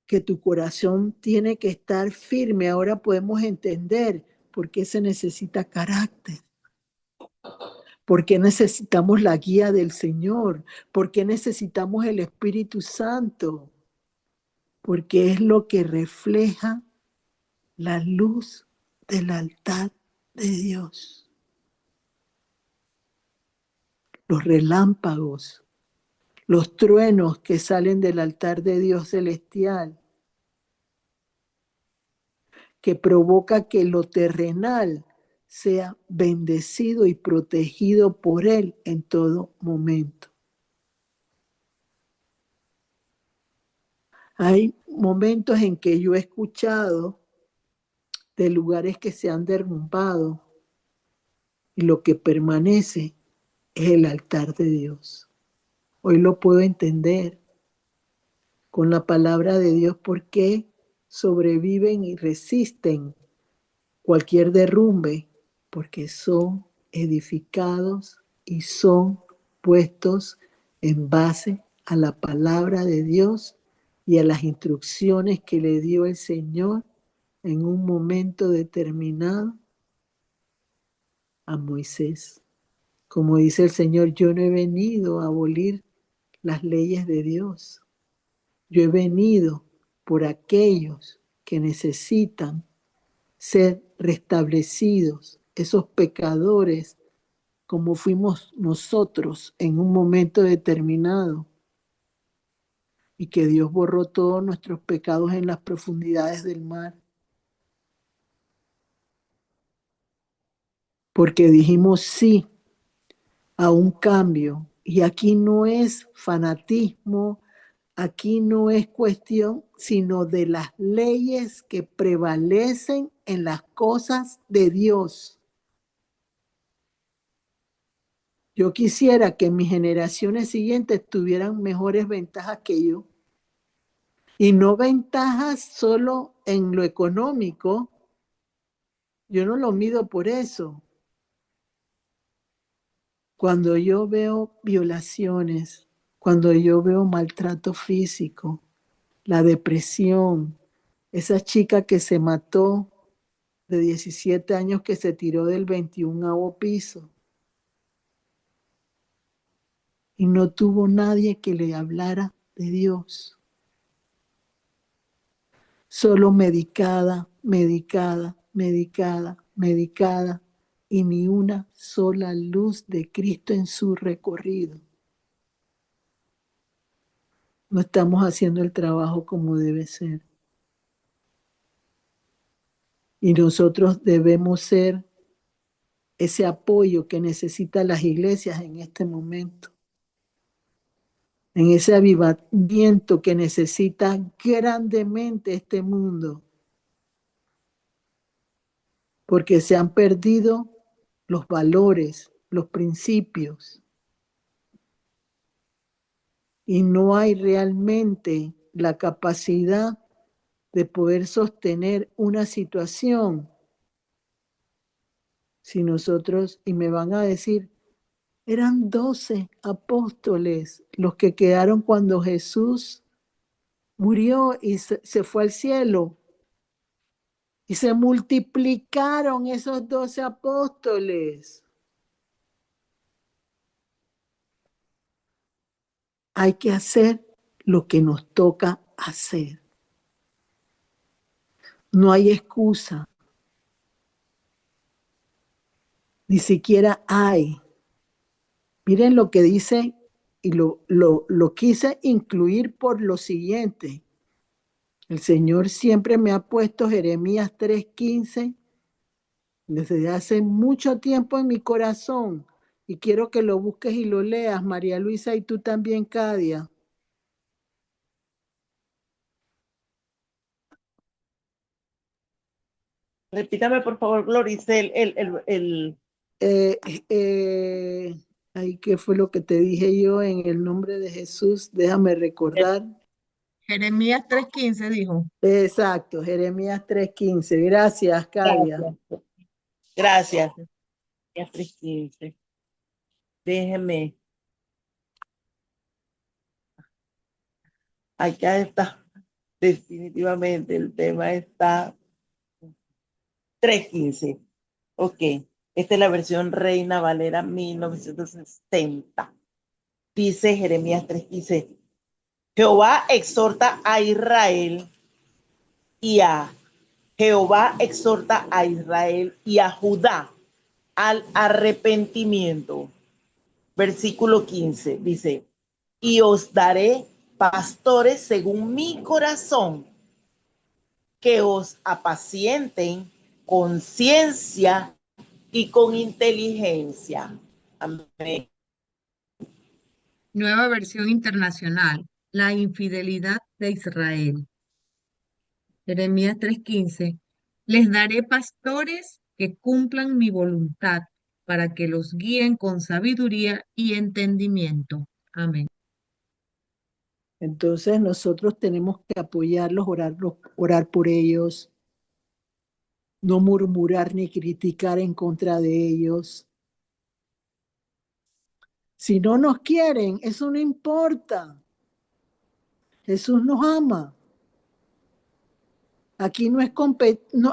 que tu corazón tiene que estar firme. Ahora podemos entender por qué se necesita carácter, por qué necesitamos la guía del Señor, por qué necesitamos el Espíritu Santo, porque es lo que refleja la luz del altar de Dios. Los relámpagos, los truenos que salen del altar de Dios celestial, que provoca que lo terrenal sea bendecido y protegido por Él en todo momento. Hay momentos en que yo he escuchado de lugares que se han derrumbado y lo que permanece es el altar de Dios. Hoy lo puedo entender con la palabra de Dios por qué sobreviven y resisten cualquier derrumbe, porque son edificados y son puestos en base a la palabra de Dios y a las instrucciones que le dio el Señor en un momento determinado a Moisés. Como dice el Señor, yo no he venido a abolir las leyes de Dios. Yo he venido por aquellos que necesitan ser restablecidos, esos pecadores como fuimos nosotros en un momento determinado, y que Dios borró todos nuestros pecados en las profundidades del mar, porque dijimos sí a un cambio. Y aquí no es fanatismo, aquí no es cuestión sino de las leyes que prevalecen en las cosas de Dios. Yo quisiera que mis generaciones siguientes tuvieran mejores ventajas que yo. Y no ventajas solo en lo económico. Yo no lo mido por eso. Cuando yo veo violaciones, cuando yo veo maltrato físico, la depresión, esa chica que se mató de 17 años que se tiró del 21º piso y no tuvo nadie que le hablara de Dios. Solo medicada, medicada, medicada, medicada, y ni una sola luz de Cristo en su recorrido. No estamos haciendo el trabajo como debe ser. Y nosotros debemos ser ese apoyo que necesitan las iglesias en este momento, en ese avivamiento que necesita grandemente este mundo, porque se han perdido los valores, los principios, y no hay realmente la capacidad de poder sostener una situación si nosotros, y me van a decir, eran 12 apóstoles los que quedaron cuando Jesús murió y se fue al cielo. Y se multiplicaron esos 12 apóstoles. Hay que hacer lo que nos toca hacer. No hay excusa. Ni siquiera hay. Miren lo que dice, y lo quise incluir por lo siguiente. El Señor siempre me ha puesto Jeremías 3:15 desde hace mucho tiempo en mi corazón, y quiero que lo busques y lo leas, María Luisa, y tú también, Cadia. Repítame, por favor, Gloricel, Eh, Ay, ¿qué fue lo que te dije yo en el nombre de Jesús? Déjame recordar. Jeremías 3:15 dijo. Exacto, Jeremías 3:15. Gracias, Cadia. Gracias. Gracias, 3:15. Déjeme. Acá está. Definitivamente el tema está 3:15. Ok. Esta es la versión Reina Valera 1960. Dice Jeremías 3:15. Jehová exhorta a Israel y a Jehová exhorta a Israel y a Judá al arrepentimiento. Versículo 15 dice, y os daré pastores según mi corazón, que os apacienten con ciencia y con inteligencia. Amén. Nueva versión internacional. La infidelidad de Israel. Jeremías 3:15. Les daré pastores que cumplan mi voluntad para que los guíen con sabiduría y entendimiento. Amén. Entonces nosotros tenemos que apoyarlos, orar por ellos, no murmurar ni criticar en contra de ellos. Si no nos quieren, eso no importa. Jesús nos ama. Aquí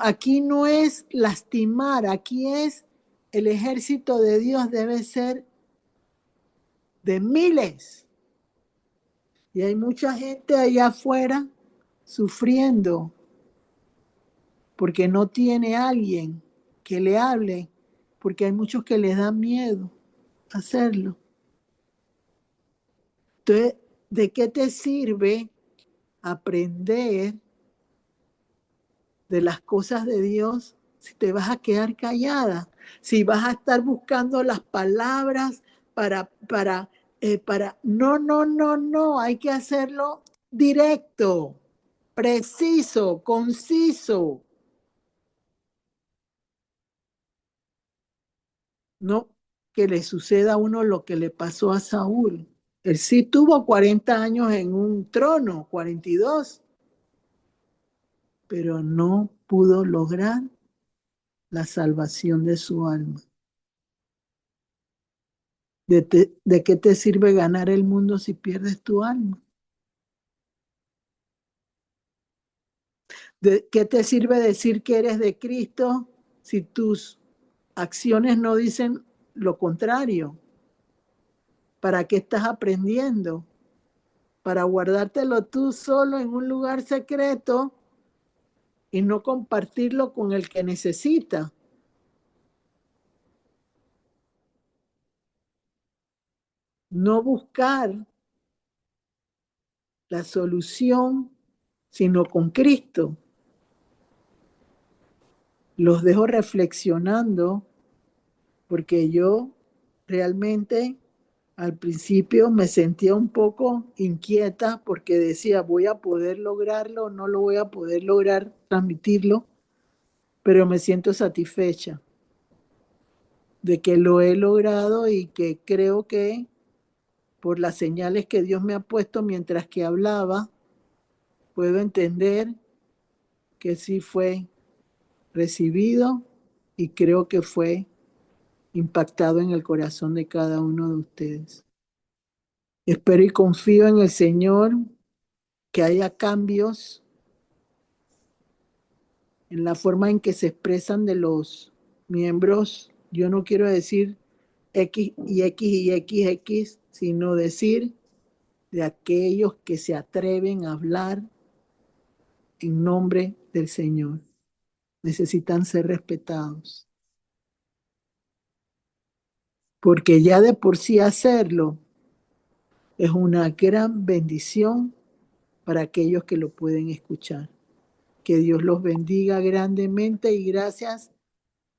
aquí no es lastimar, aquí es el ejército de Dios debe ser de miles. Y hay mucha gente allá afuera sufriendo porque no tiene alguien que le hable, porque hay muchos que les da miedo hacerlo. Entonces, ¿de qué te sirve aprender de las cosas de Dios si te vas a quedar callada? Si vas a estar buscando las palabras para, no, hay que hacerlo directo, preciso, conciso. No que le suceda a uno lo que le pasó a Saúl. Él sí tuvo 40 años en un trono, 42, pero no pudo lograr la salvación de su alma. ¿De qué te sirve ganar el mundo si pierdes tu alma? ¿De qué te sirve decir que eres de Cristo si tus acciones no dicen lo contrario? ¿Para qué estás aprendiendo? ¿Para guardártelo tú solo en un lugar secreto y no compartirlo con el que necesita? no buscar la solución, sino con Cristo. Los dejo reflexionando porque yo realmente al principio me sentía un poco inquieta porque decía, voy a poder lograrlo, no lo voy a poder lograr transmitirlo, pero me siento satisfecha de que lo he logrado y que creo que por las señales que Dios me ha puesto mientras que hablaba, puedo entender que sí fue recibido y creo que fue impactado en el corazón de cada uno de ustedes. Espero y confío en el Señor que haya cambios en la forma en que se expresan de los miembros. Yo no quiero decir X y X y X, X, sino decir de aquellos que se atreven a hablar en nombre del Señor. Necesitan ser respetados. Porque ya de por sí hacerlo es una gran bendición para aquellos que lo pueden escuchar. Que Dios los bendiga grandemente y gracias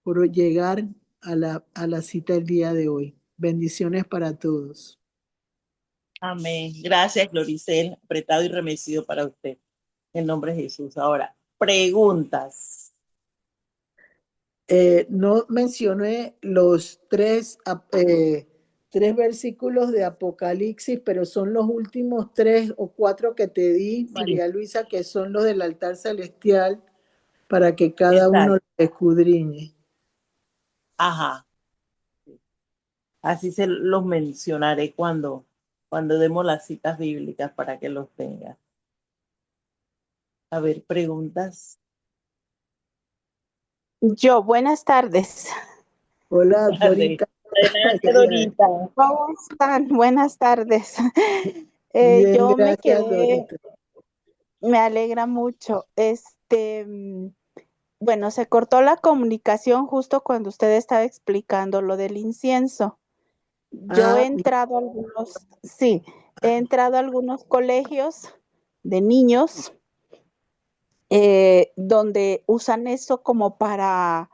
por llegar a la cita el día de hoy. Bendiciones para todos. Amén. Gracias, Gloricel. Apretado y remecido para usted. En nombre de Jesús. Ahora, preguntas. No mencioné los tres versículos de Apocalipsis, pero son los últimos 3 o 4 que te di, Sí, María Luisa, que son los del altar celestial, para que cada uno exacto. lo escudriñe. Ajá. Así se los mencionaré cuando demos las citas bíblicas para que los tengan. A ver, preguntas. Buenas tardes. Hola, Dale. Dorita. Adelante, Dorita. ¿Cómo están? Buenas tardes. Bien, Yo me gracias, quedé, Dorita. me alegra mucho. Bueno, se cortó la comunicación justo cuando usted estaba explicando lo del incienso. Yo he Ah, entrado a he entrado a algunos colegios de niños donde usan eso como para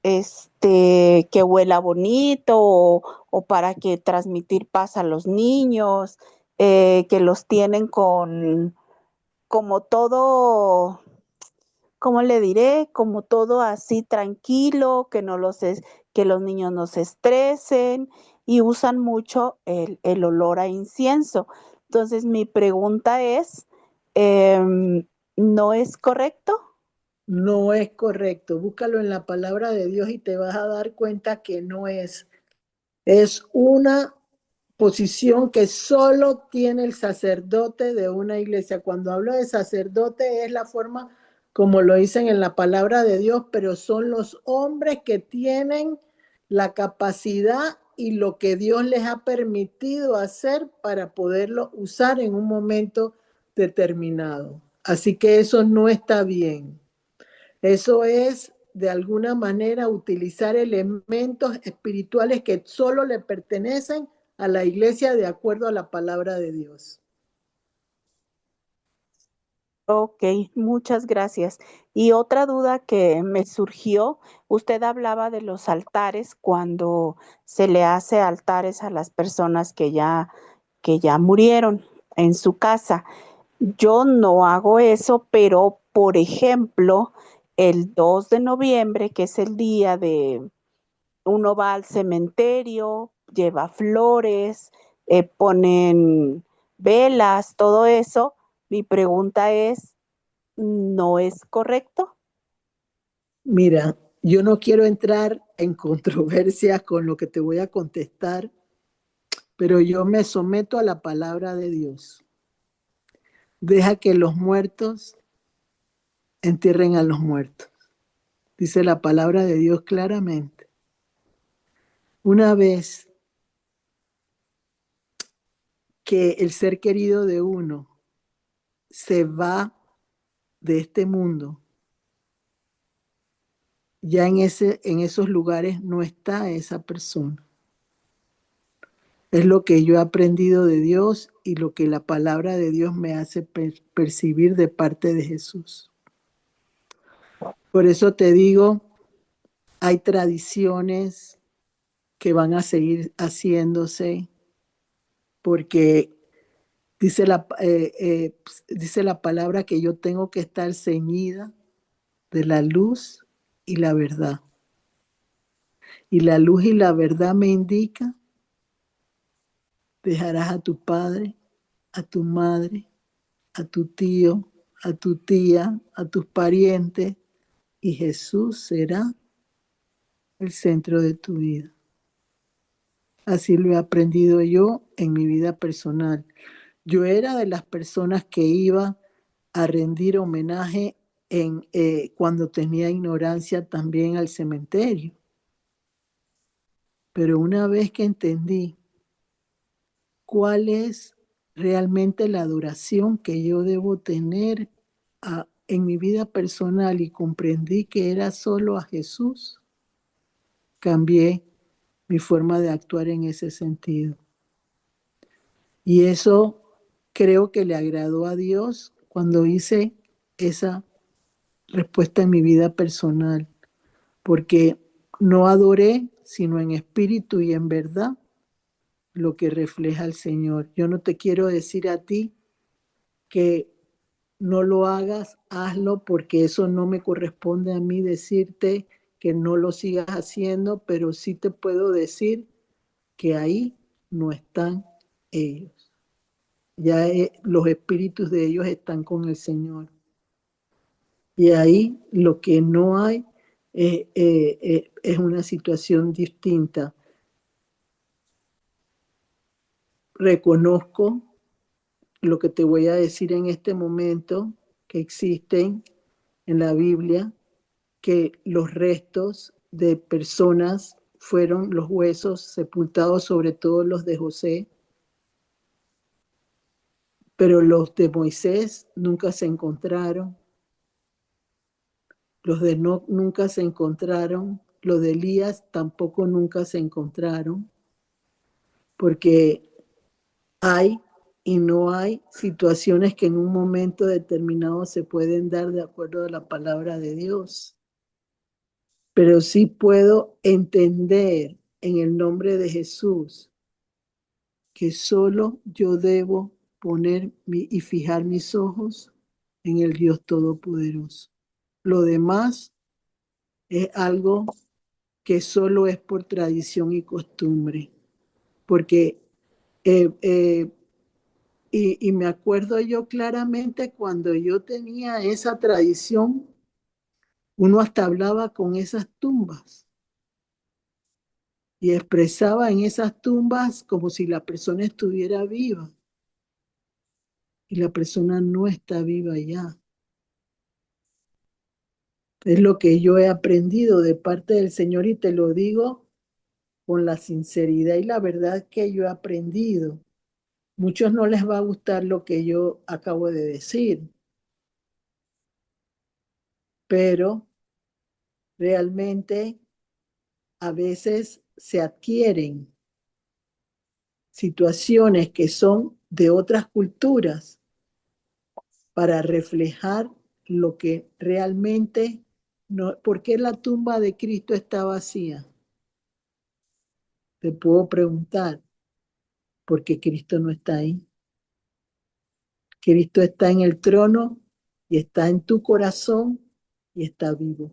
que huela bonito o para que transmitir paz a los niños, que los tienen con como todo, ¿cómo le diré? Como todo así tranquilo, que los niños no se estresen y usan mucho el olor a incienso. Entonces, mi pregunta es, ¿no es correcto? no es correcto. Búscalo en la palabra de Dios y te vas a dar cuenta que no es. Es una posición que solo tiene el sacerdote de una iglesia. Cuando hablo de sacerdote es la forma como lo dicen en la palabra de Dios, pero son los hombres que tienen la capacidad y lo que Dios les ha permitido hacer para poderlo usar en un momento determinado. Así que eso no está bien. Eso es, de alguna manera, utilizar elementos espirituales que solo le pertenecen a la iglesia de acuerdo a la palabra de Dios. Ok, muchas gracias. Y otra duda que me surgió, usted hablaba de los altares cuando se le hace altares a las personas que ya murieron en su casa. Yo no hago eso, pero por ejemplo, el 2 de noviembre, que es el día de uno va al cementerio, lleva flores, ponen velas, todo eso. Mi pregunta es, ¿no es correcto? Mira, yo no quiero entrar en controversias con lo que te voy a contestar, pero yo me someto a la palabra de Dios. Deja que los muertos entierren a los muertos. Dice la palabra de Dios claramente. Una vez que el ser querido de uno se va de este mundo, ya en esos lugares no está esa persona. Es lo que yo he aprendido de Dios y lo que la palabra de Dios me hace percibir de parte de Jesús. Por eso te digo, hay tradiciones que van a seguir haciéndose porque dice dice la palabra que yo tengo que estar ceñida de la luz y la verdad. Y la luz y la verdad me indica, dejarás a tu padre, a tu madre, a tu tío, a tu tía, a tus parientes, y Jesús será el centro de tu vida. Así lo he aprendido yo en mi vida personal. Yo era de las personas que iba a rendir homenaje cuando tenía ignorancia también al cementerio. Pero una vez que entendí cuál es realmente la adoración que yo debo tener en mi vida personal y comprendí que era solo a Jesús, cambié mi forma de actuar en ese sentido. Y eso creo que le agradó a Dios cuando hice esa respuesta en mi vida personal, porque no adoré, sino en espíritu y en verdad, lo que refleja el Señor. Yo no te quiero decir a ti que no lo hagas, hazlo, porque eso no me corresponde a mí decirte que no lo sigas haciendo, pero sí te puedo decir que ahí no están ellos. Ya los espíritus de ellos están con el Señor. Y ahí lo que no hay es una situación distinta. Reconozco lo que te voy a decir en este momento, que existen en la Biblia, que los restos de personas fueron los huesos sepultados, sobre todo los de José, pero los de Moisés nunca se encontraron, los de Enoc nunca se encontraron, los de Elías tampoco nunca se encontraron, porque hay y no hay situaciones que en un momento determinado se pueden dar de acuerdo a la palabra de Dios. Pero sí puedo entender en el nombre de Jesús que solo yo debo poner y fijar mis ojos en el Dios Todopoderoso. Lo demás es algo que solo es por tradición y costumbre, porque y me acuerdo yo claramente cuando yo tenía esa tradición, uno hasta hablaba con esas tumbas y expresaba en esas tumbas como si la persona estuviera viva y la persona no está viva ya. Es lo que yo he aprendido de parte del Señor y te lo digo con la sinceridad y la verdad que yo he aprendido. Muchos no les va a gustar lo que yo acabo de decir, pero realmente a veces se adquieren situaciones que son de otras culturas para reflejar lo que realmente no. ¿Por qué la tumba de Cristo está vacía? Te puedo preguntar, porque Cristo no está ahí. Cristo está en el trono y está en tu corazón y está vivo.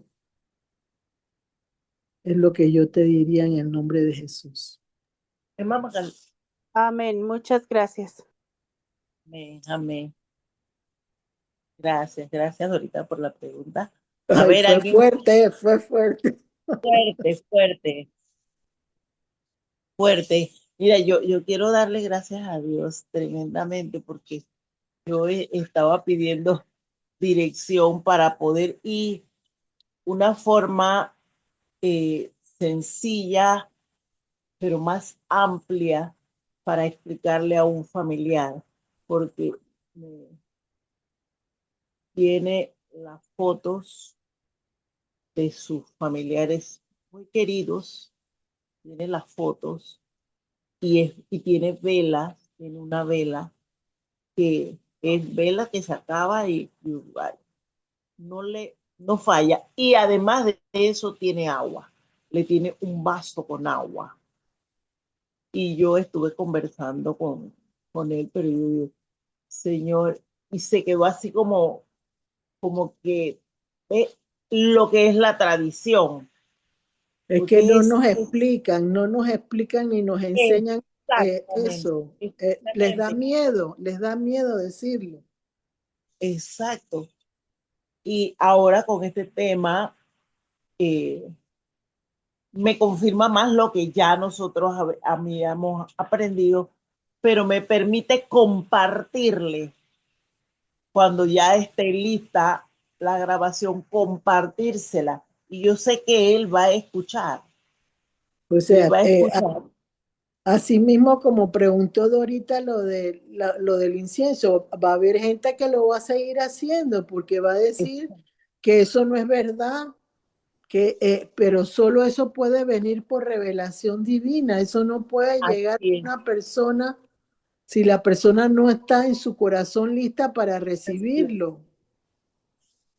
Es lo que yo te diría en el nombre de Jesús. Amén. Muchas gracias. Amén, amén. Gracias, gracias Dorita por la pregunta. A Ay, ver, fue alguien fuerte, fue fuerte. fuerte, fuerte, fuerte. Mira, yo quiero darle gracias a Dios tremendamente porque yo estaba pidiendo dirección para poder ir una forma sencilla, pero más amplia para explicarle a un familiar, porque tiene las fotos de sus familiares muy queridos, tiene las fotos y tiene velas, tiene una vela que es vela que se acaba y vale, no falla. Y además de eso tiene agua, le tiene un vaso con agua. Y yo estuve conversando con él, pero yo digo, Señor, y se quedó así como que ve lo que es la tradición, Es que porque no nos explican, no nos explican ni nos enseñan exactamente, eso. exactamente, Les da miedo decirlo. exacto. Y ahora con este tema eh, me confirma más lo que ya nosotros habíamos aprendido, pero me permite compartirle cuando ya esté lista la grabación, compartírsela. Y yo sé que él va a escuchar, O él sea, va a escuchar. así mismo como preguntó Dorita lo del incienso, va a haber gente que lo va a seguir haciendo porque va a decir que eso no es verdad, pero solo eso puede venir por revelación divina, eso no puede llegar Así a es, una persona si la persona no está en su corazón lista para así es, recibirlo.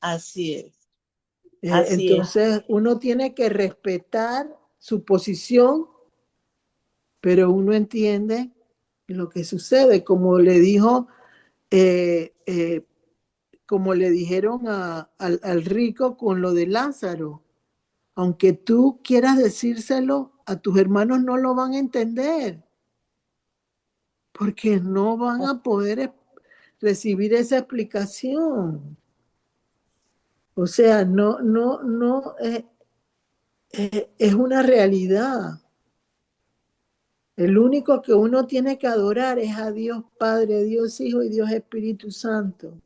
así es, así es. Entonces uno tiene que respetar su posición, pero uno entiende lo que sucede, eh, eh, como le dijeron al rico con lo de Lázaro. Aunque tú quieras decírselo, a tus hermanos no lo van a entender, porque no van a poder recibir esa explicación. O sea, no, es una realidad. El único que uno tiene que adorar es a Dios Padre, Dios Hijo y Dios Espíritu Santo.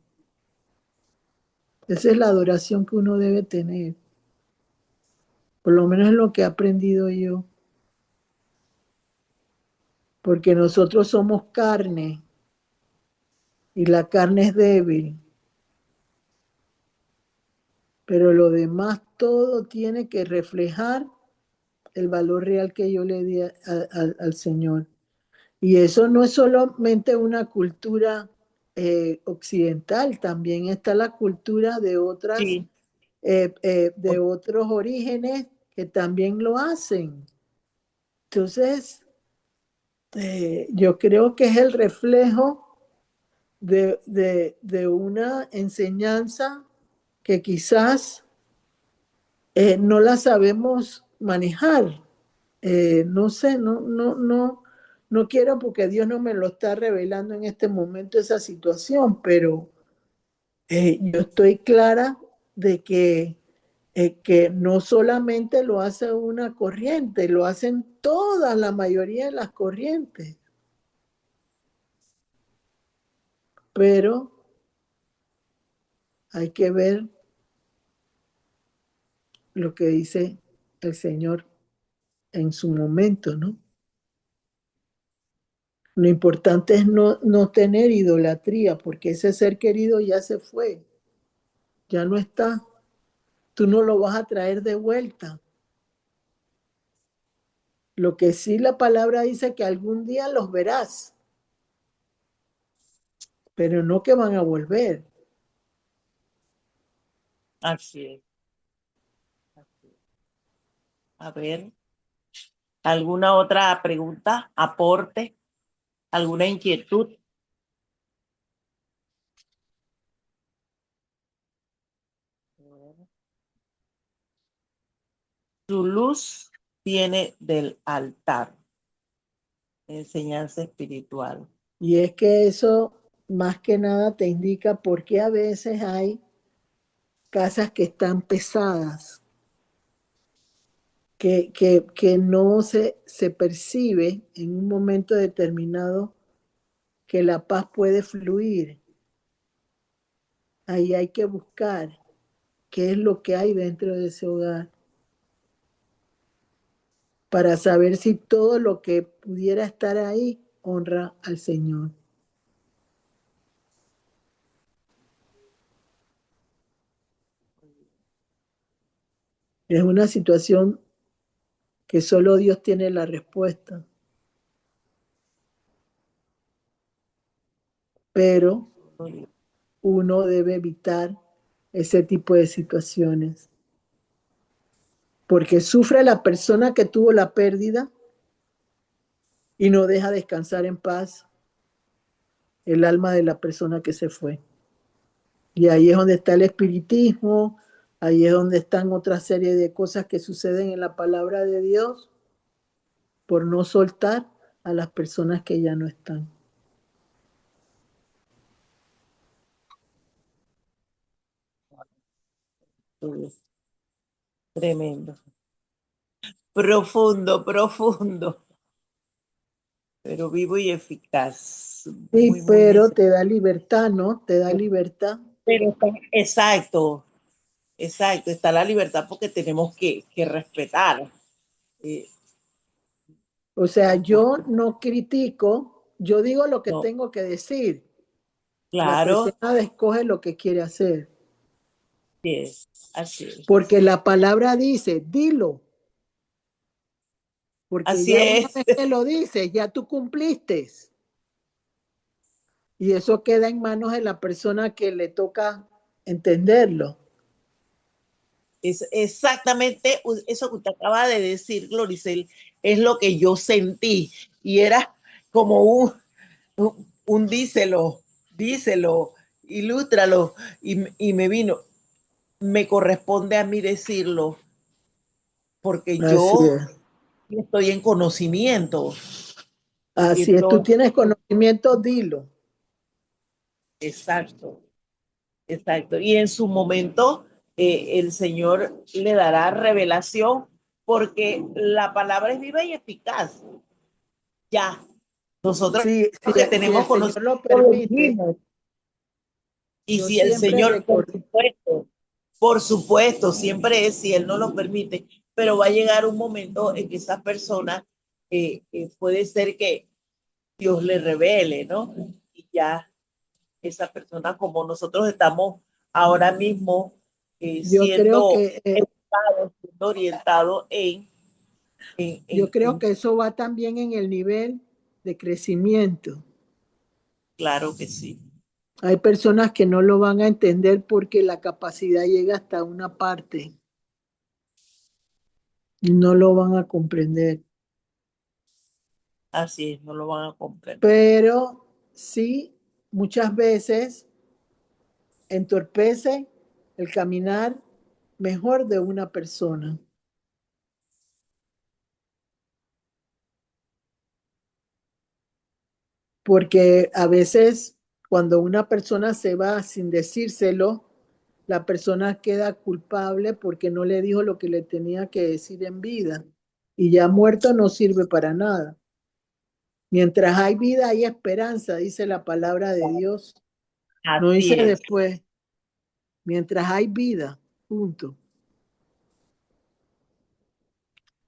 Esa es la adoración que uno debe tener. Por lo menos es lo que he aprendido yo. Porque nosotros somos carne y la carne es débil. Pero lo demás todo tiene que reflejar el valor real que yo le di al Señor. Y eso no es solamente una cultura occidental, también está la cultura Sí, de otros orígenes que también lo hacen. Entonces, yo creo que es el reflejo de una enseñanza que quizás no la sabemos manejar. No sé, no quiero porque Dios no me lo está revelando en este momento esa situación, pero yo estoy clara de que no solamente lo hace una corriente, lo hacen todas, la mayoría de las corrientes, pero hay que ver lo que dice el Señor en su momento, ¿no? Lo importante es no tener idolatría, porque ese ser querido ya se fue, ya no está. Tú no lo vas a traer de vuelta. Lo que sí la palabra dice que algún día los verás, pero no que van a volver. así es, así es. A ver, ¿alguna otra pregunta, aporte, alguna inquietud? Su luz viene del altar, enseñanza espiritual. Y es que eso más que nada te indica por qué a veces hay casas que están pesadas, que no se percibe en un momento determinado que la paz puede fluir. Ahí hay que buscar qué es lo que hay dentro de ese hogar para saber si todo lo que pudiera estar ahí honra al Señor. Es una situación que solo Dios tiene la respuesta. pero uno debe evitar ese tipo de situaciones, porque sufre la persona que tuvo la pérdida y no deja descansar en paz el alma de la persona que se fue. Y ahí es donde está el espiritismo, ahí es donde están otra serie de cosas que suceden en la palabra de Dios por no soltar a las personas que ya no están. Tremendo. Profundo, profundo, pero vivo y eficaz. Sí, Muy, muy pero necesario. te da libertad, ¿no? Te da libertad. Pero exacto, exacto, está la libertad porque tenemos que respetar. eh, O sea, porque yo no critico, yo digo lo que no, tengo que decir. La claro, persona escoge lo que quiere hacer, sí es, así es. porque la palabra dice, dilo, porque Así ya una es, vez que lo dices, ya tú cumpliste. Y eso queda en manos de la persona que le toca entenderlo. es exactamente eso que usted acaba de decir, Gloricel, es lo que yo sentí. Y era como un díselo, díselo, ilústralo. Y me vino, me corresponde a mí decirlo, porque Así yo es. estoy en conocimiento. Y Así es. Tú entonces, tienes conocimiento, dilo. exacto, exacto. Y en su momento el Señor le dará revelación porque la palabra es viva y eficaz. Ya, nosotros que Si el tenemos Señor lo conocimiento lo permite, vivimos. Y yo si el siempre Señor, recuerdo. por supuesto, siempre es si Él no lo permite, pero va a llegar un momento en que esa persona puede ser que Dios le revele, ¿no? Y ya esa persona, como nosotros estamos ahora mismo Yo creo siendo que educados, siendo orientados Yo creo que eso va también en el nivel de crecimiento. claro que sí, Hay personas que no lo van a entender porque la capacidad llega hasta una parte y no lo van a comprender. así es, no lo van a comprender. Pero sí, muchas veces entorpece el caminar mejor de una persona. Porque a veces cuando una persona se va sin decírselo, la persona queda culpable porque no le dijo lo que le tenía que decir en vida. Y ya muerto no sirve para nada. Mientras hay vida, hay esperanza, dice la palabra de Dios. No Así dice es, después, mientras hay vida, punto.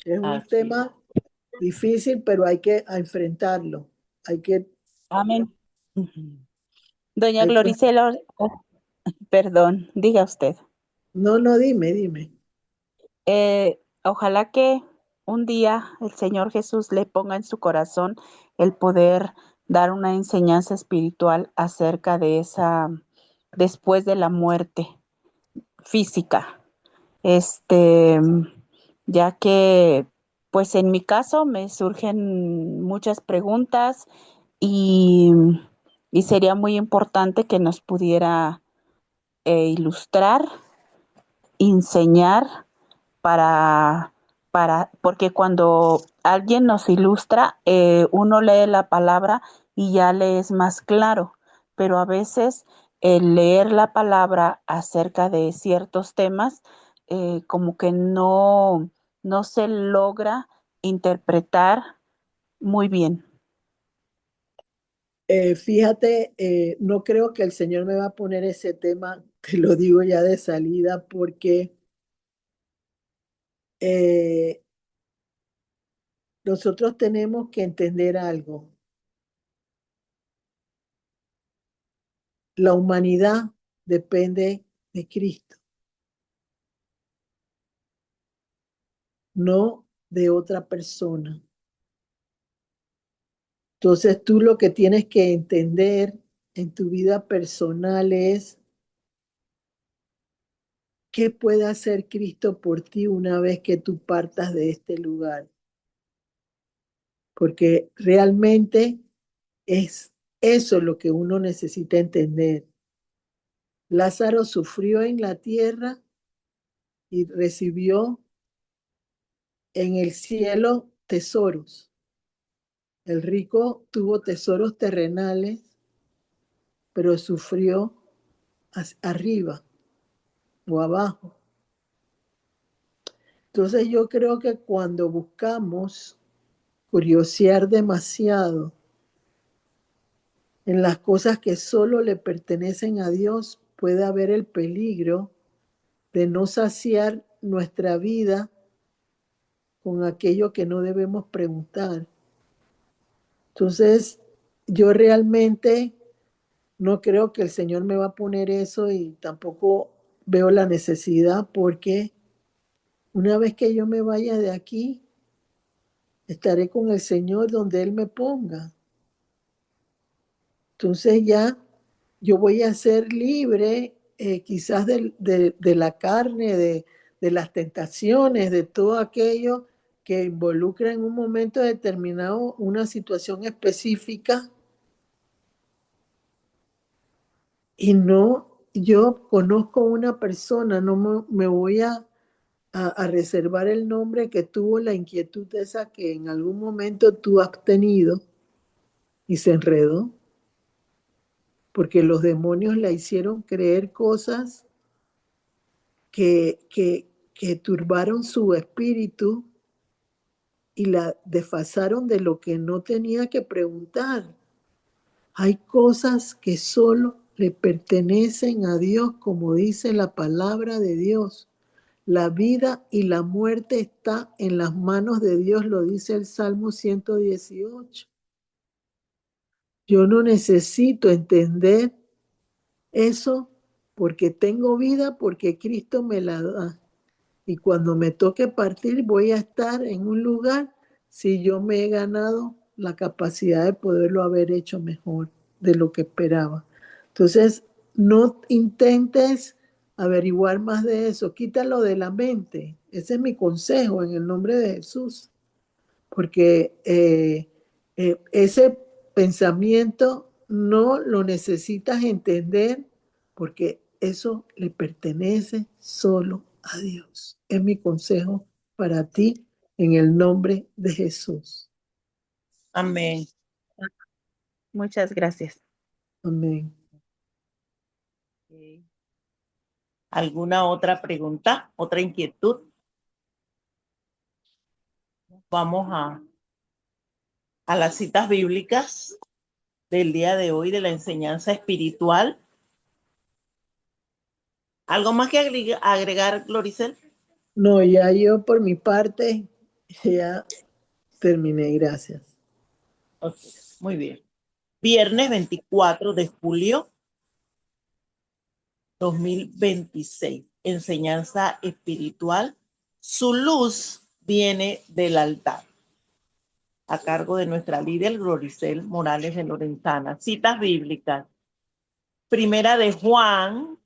Es un así es. tema difícil, pero hay que enfrentarlo. Hay que, Amén. Ujú. Doña hay que, Gloricela, perdón, diga usted. no, no, dime. Ojalá que un día el Señor Jesús le ponga en su corazón el poder dar una enseñanza espiritual acerca de esa después de la muerte física. Este, ya que, pues en mi caso me surgen muchas preguntas y, y sería muy importante que nos pudiera ilustrar, enseñar para, porque cuando alguien nos ilustra, uno lee la palabra y ya le es más claro, pero a veces el leer la palabra acerca de ciertos temas, como que no se logra interpretar muy bien. Fíjate, no creo que el Señor me va a poner ese tema, te lo digo ya de salida, porque eh, nosotros tenemos que entender algo. La humanidad depende de Cristo, no de otra persona. Entonces tú lo que tienes que entender en tu vida personal es qué puede hacer Cristo por ti una vez que tú partas de este lugar. Porque realmente es eso lo que uno necesita entender. Lázaro sufrió en la tierra y recibió en el cielo tesoros. El rico tuvo tesoros terrenales, pero sufrió arriba o abajo. Entonces yo creo que cuando buscamos curiosear demasiado en las cosas que solo le pertenecen a Dios, puede haber el peligro de no saciar nuestra vida con aquello que no debemos preguntar. Entonces, yo realmente no creo que el Señor me va a poner eso y tampoco veo la necesidad porque una vez que yo me vaya de aquí, estaré con el Señor donde Él me ponga. Entonces ya yo voy a ser libre quizás de la carne, de las tentaciones, de todo aquello que involucra en un momento determinado una situación específica. Y no, yo conozco una persona, no me voy a reservar el nombre que tuvo la inquietud esa que en algún momento tú has tenido y se enredó, porque los demonios la hicieron creer cosas que turbaron su espíritu y la desfasaron de lo que no tenía que preguntar. Hay cosas que solo le pertenecen a Dios, como dice la palabra de Dios. La vida y la muerte está en las manos de Dios, lo dice el Salmo 118. Yo no necesito entender eso porque tengo vida, porque Cristo me la da. Y cuando me toque partir voy a estar en un lugar si yo me he ganado la capacidad de poderlo haber hecho mejor de lo que esperaba. Entonces, no intentes averiguar más de eso, quítalo de la mente. Ese es mi consejo en el nombre de Jesús, porque ese pensamiento no lo necesitas entender porque eso le pertenece solo a Dios. Es mi consejo para ti en el nombre de Jesús. Amén. Muchas gracias. Amén. ¿Alguna otra pregunta? ¿Otra inquietud? Vamos a las citas bíblicas del día de hoy de la enseñanza espiritual. ¿Algo más que agregar, Gloricel? No, ya yo por mi parte ya terminé, gracias. Ok, muy bien. Viernes 24 de julio 2026. Enseñanza espiritual. Su luz viene del altar. A cargo de nuestra líder Gloricel Morales de Lorenzana. Citas bíblicas. Primera de Juan,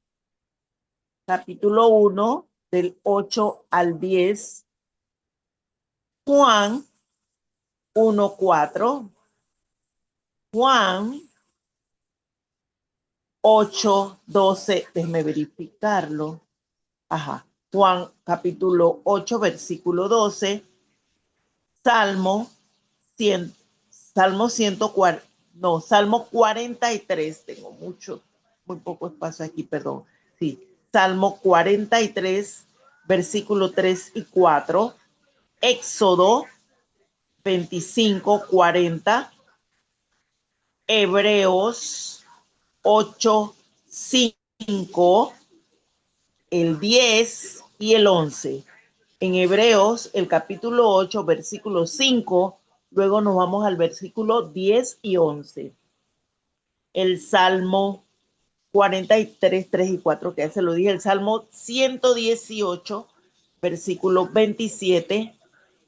capítulo 1, del 8 al 10. Juan 1:4. Juan 8:12. Déjeme verificarlo. Ajá. Juan capítulo 8, versículo 12. Salmo 100, Salmo 140, no, Salmo 43. Tengo muy poco espacio aquí, perdón. Sí, Salmo 43, versículo 3 y 4. Éxodo 25:40. Hebreos 8:5. El 10 y el 11. En Hebreos, el capítulo 8, versículo 5, luego nos vamos al versículo 10 y 11. El Salmo 43, 3 y 4, que ya se lo dije, el Salmo 118, versículo 27,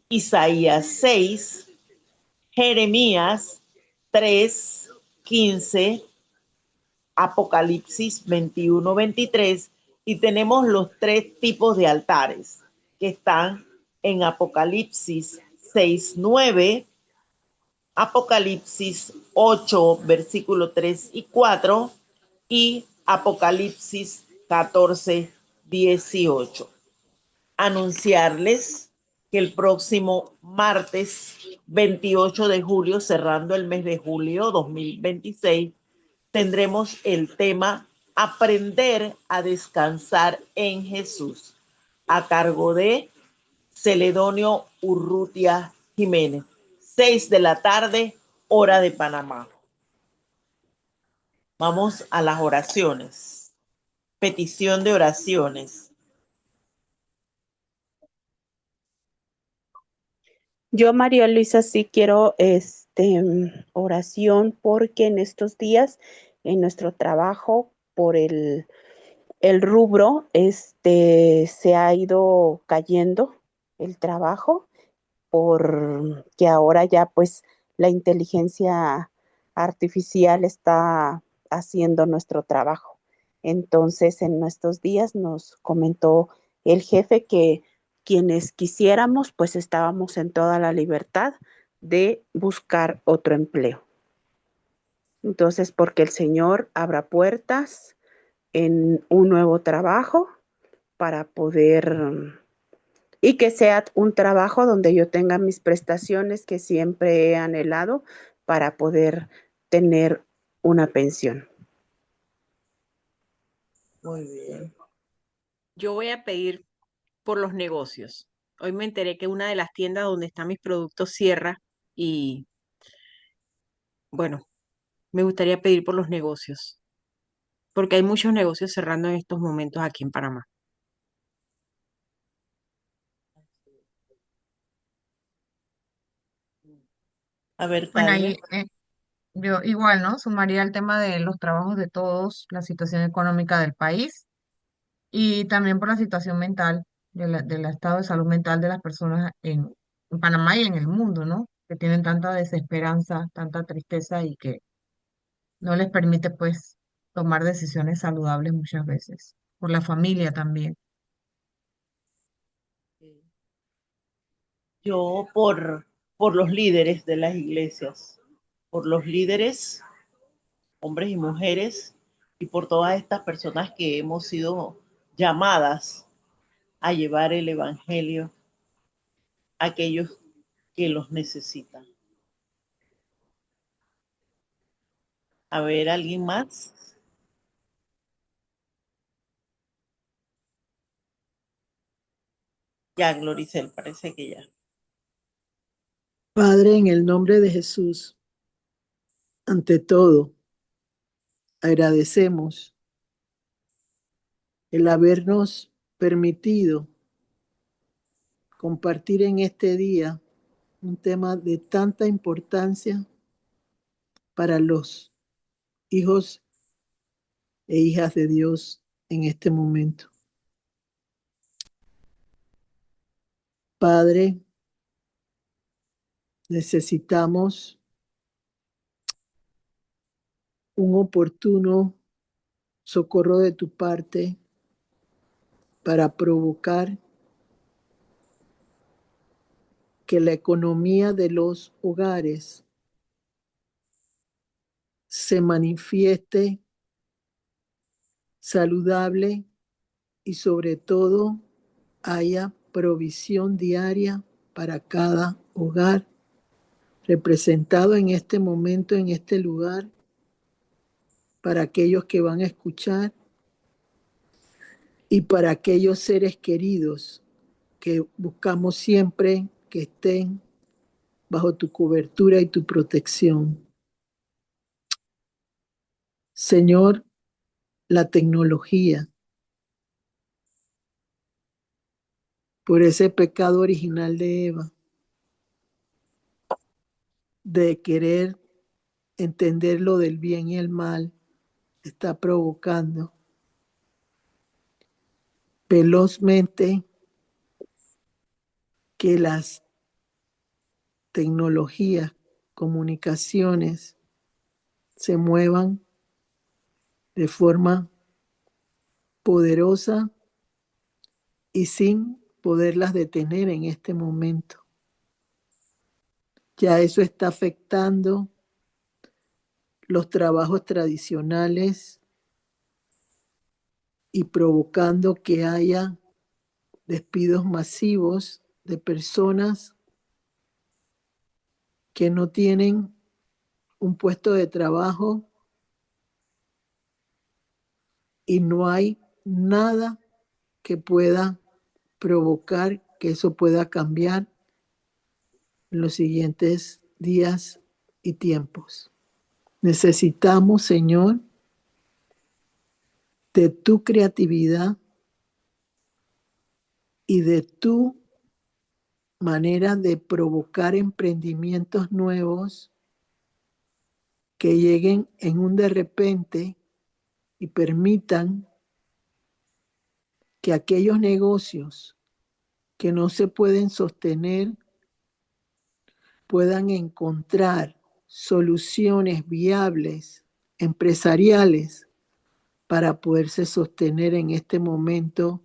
Isaías 6, Jeremías 3, 15, Apocalipsis 21-23, y tenemos los 3 tipos de altares que están en Apocalipsis 6:9, Apocalipsis 8, versículo 3 y 4, y Apocalipsis 14:18. Anunciarles que el próximo martes 28 de julio, cerrando el mes de julio 2026, tendremos el tema Aprender a descansar en Jesús, a cargo de Celedonio Urrutia Jiménez. 6 de la tarde, hora de Panamá. Vamos a las oraciones. Petición de oraciones. Yo, María Luisa, sí quiero oración porque en estos días, en nuestro trabajo, por el rubro, se ha ido cayendo el trabajo, porque ahora ya pues la inteligencia artificial está haciendo nuestro trabajo. Entonces, en estos días nos comentó el jefe que quienes quisiéramos, pues estábamos en toda la libertad de buscar otro empleo. Entonces, porque el Señor abra puertas en un nuevo trabajo para poder y que sea un trabajo donde yo tenga mis prestaciones que siempre he anhelado para poder tener una pensión. Muy bien. Yo voy a pedir por los negocios. Hoy me enteré que una de las tiendas donde están mis productos cierra y bueno, me gustaría pedir por los negocios, porque hay muchos negocios cerrando en estos momentos aquí en Panamá. A ver, Bueno, Carmen. ahí yo igual, ¿no? Sumaría el tema de los trabajos de todos, la situación económica del país y también por la situación mental, del estado de salud mental de las personas en Panamá y en el mundo, ¿no? Que tienen tanta desesperanza, tanta tristeza y que no les permite, pues, tomar decisiones saludables muchas veces. Por la familia también. Yo por los líderes de las iglesias, por los líderes, hombres y mujeres, y por todas estas personas que hemos sido llamadas a llevar el evangelio a aquellos que los necesitan. A ver, ¿alguien más? Ya, Gloricel, parece que ya. Padre, en el nombre de Jesús, ante todo, agradecemos el habernos permitido compartir en este día un tema de tanta importancia para los hijos e hijas de Dios en este momento. Padre, necesitamos un oportuno socorro de tu parte para provocar que la economía de los hogares se manifieste saludable y sobre todo haya provisión diaria para cada hogar representado en este momento, en este lugar, para aquellos que van a escuchar y para aquellos seres queridos que buscamos siempre que estén bajo tu cobertura y tu protección. Señor, la tecnología, por ese pecado original de Eva, de querer entender lo del bien y el mal, está provocando velozmente que las tecnologías, comunicaciones se muevan de forma poderosa y sin poderlas detener en este momento. Ya eso está afectando los trabajos tradicionales y provocando que haya despidos masivos de personas que no tienen un puesto de trabajo y no hay nada que pueda provocar que eso pueda cambiar en los siguientes días y tiempos. Necesitamos, Señor, de tu creatividad y de tu manera de provocar emprendimientos nuevos que lleguen en un de repente y permitan que aquellos negocios que no se pueden sostener puedan encontrar soluciones viables, empresariales, para poderse sostener en este momento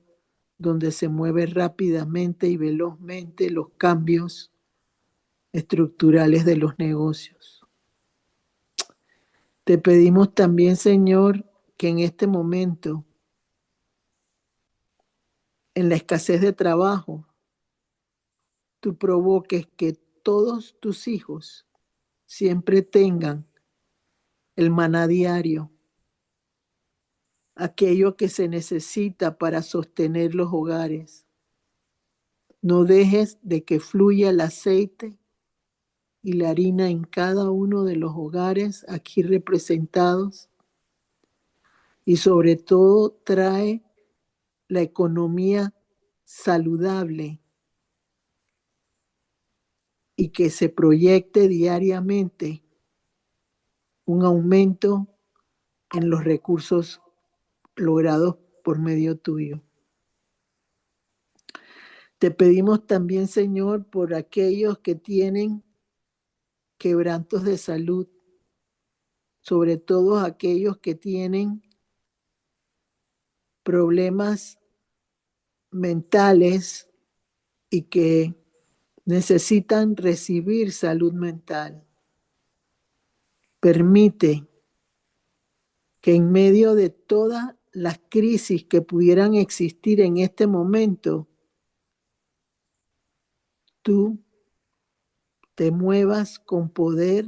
donde se mueven rápidamente y velozmente los cambios estructurales de los negocios. Te pedimos también, Señor, que en este momento, en la escasez de trabajo, tú provoques que todos tus hijos siempre tengan el maná diario, aquello que se necesita para sostener los hogares. No dejes de que fluya el aceite y la harina en cada uno de los hogares aquí representados, y sobre todo trae la economía saludable y que se proyecte diariamente un aumento en los recursos logrados por medio tuyo. Te pedimos también, Señor, por aquellos que tienen quebrantos de salud, sobre todo aquellos que tienen problemas mentales y que necesitan recibir salud mental. Permite que en medio de todas las crisis que pudieran existir en este momento, tú te muevas con poder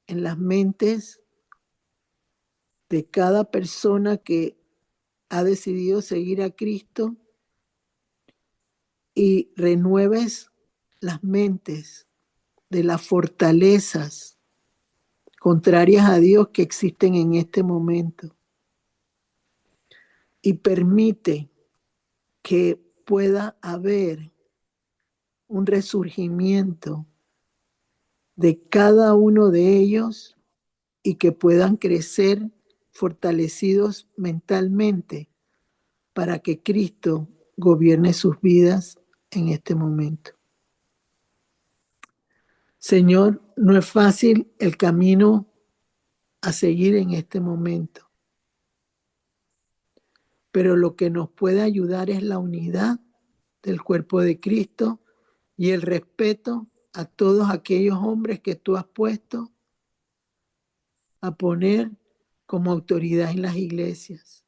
en las mentes de cada persona que ha decidido seguir a Cristo y renueves las mentes de las fortalezas contrarias a Dios que existen en este momento, y permite que pueda haber un resurgimiento de cada uno de ellos y que puedan crecer fortalecidos mentalmente para que Cristo gobierne sus vidas en este momento. Señor, no es fácil el camino a seguir en este momento, pero lo que nos puede ayudar es la unidad del cuerpo de Cristo y el respeto a todos aquellos hombres que tú has puesto a poner como autoridad en las iglesias.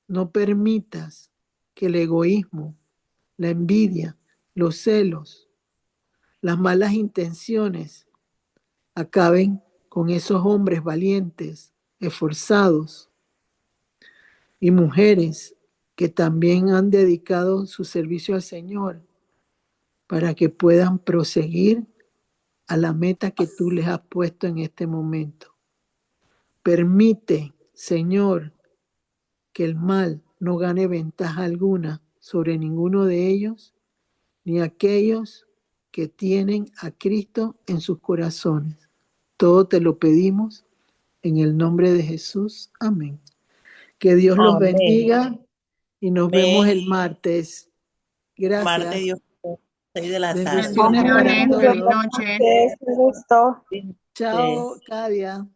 No permitas que el egoísmo, la envidia, los celos, las malas intenciones acaben con esos hombres valientes, esforzados, y mujeres que también han dedicado su servicio al Señor para que puedan proseguir a la meta que tú les has puesto en este momento. Permite, Señor, que el mal no gane ventaja alguna sobre ninguno de ellos, ni aquellos que tienen a Cristo en sus corazones. Todo te lo pedimos en el nombre de Jesús. Amén. Que Dios los Amén. bendiga y nos vemos Amén. el martes. Martes, Gracias. Dios, 6 de la tarde. Bendiciones para Bendiciones, feliz todos. noche. Un gusto. Chao, Cadia.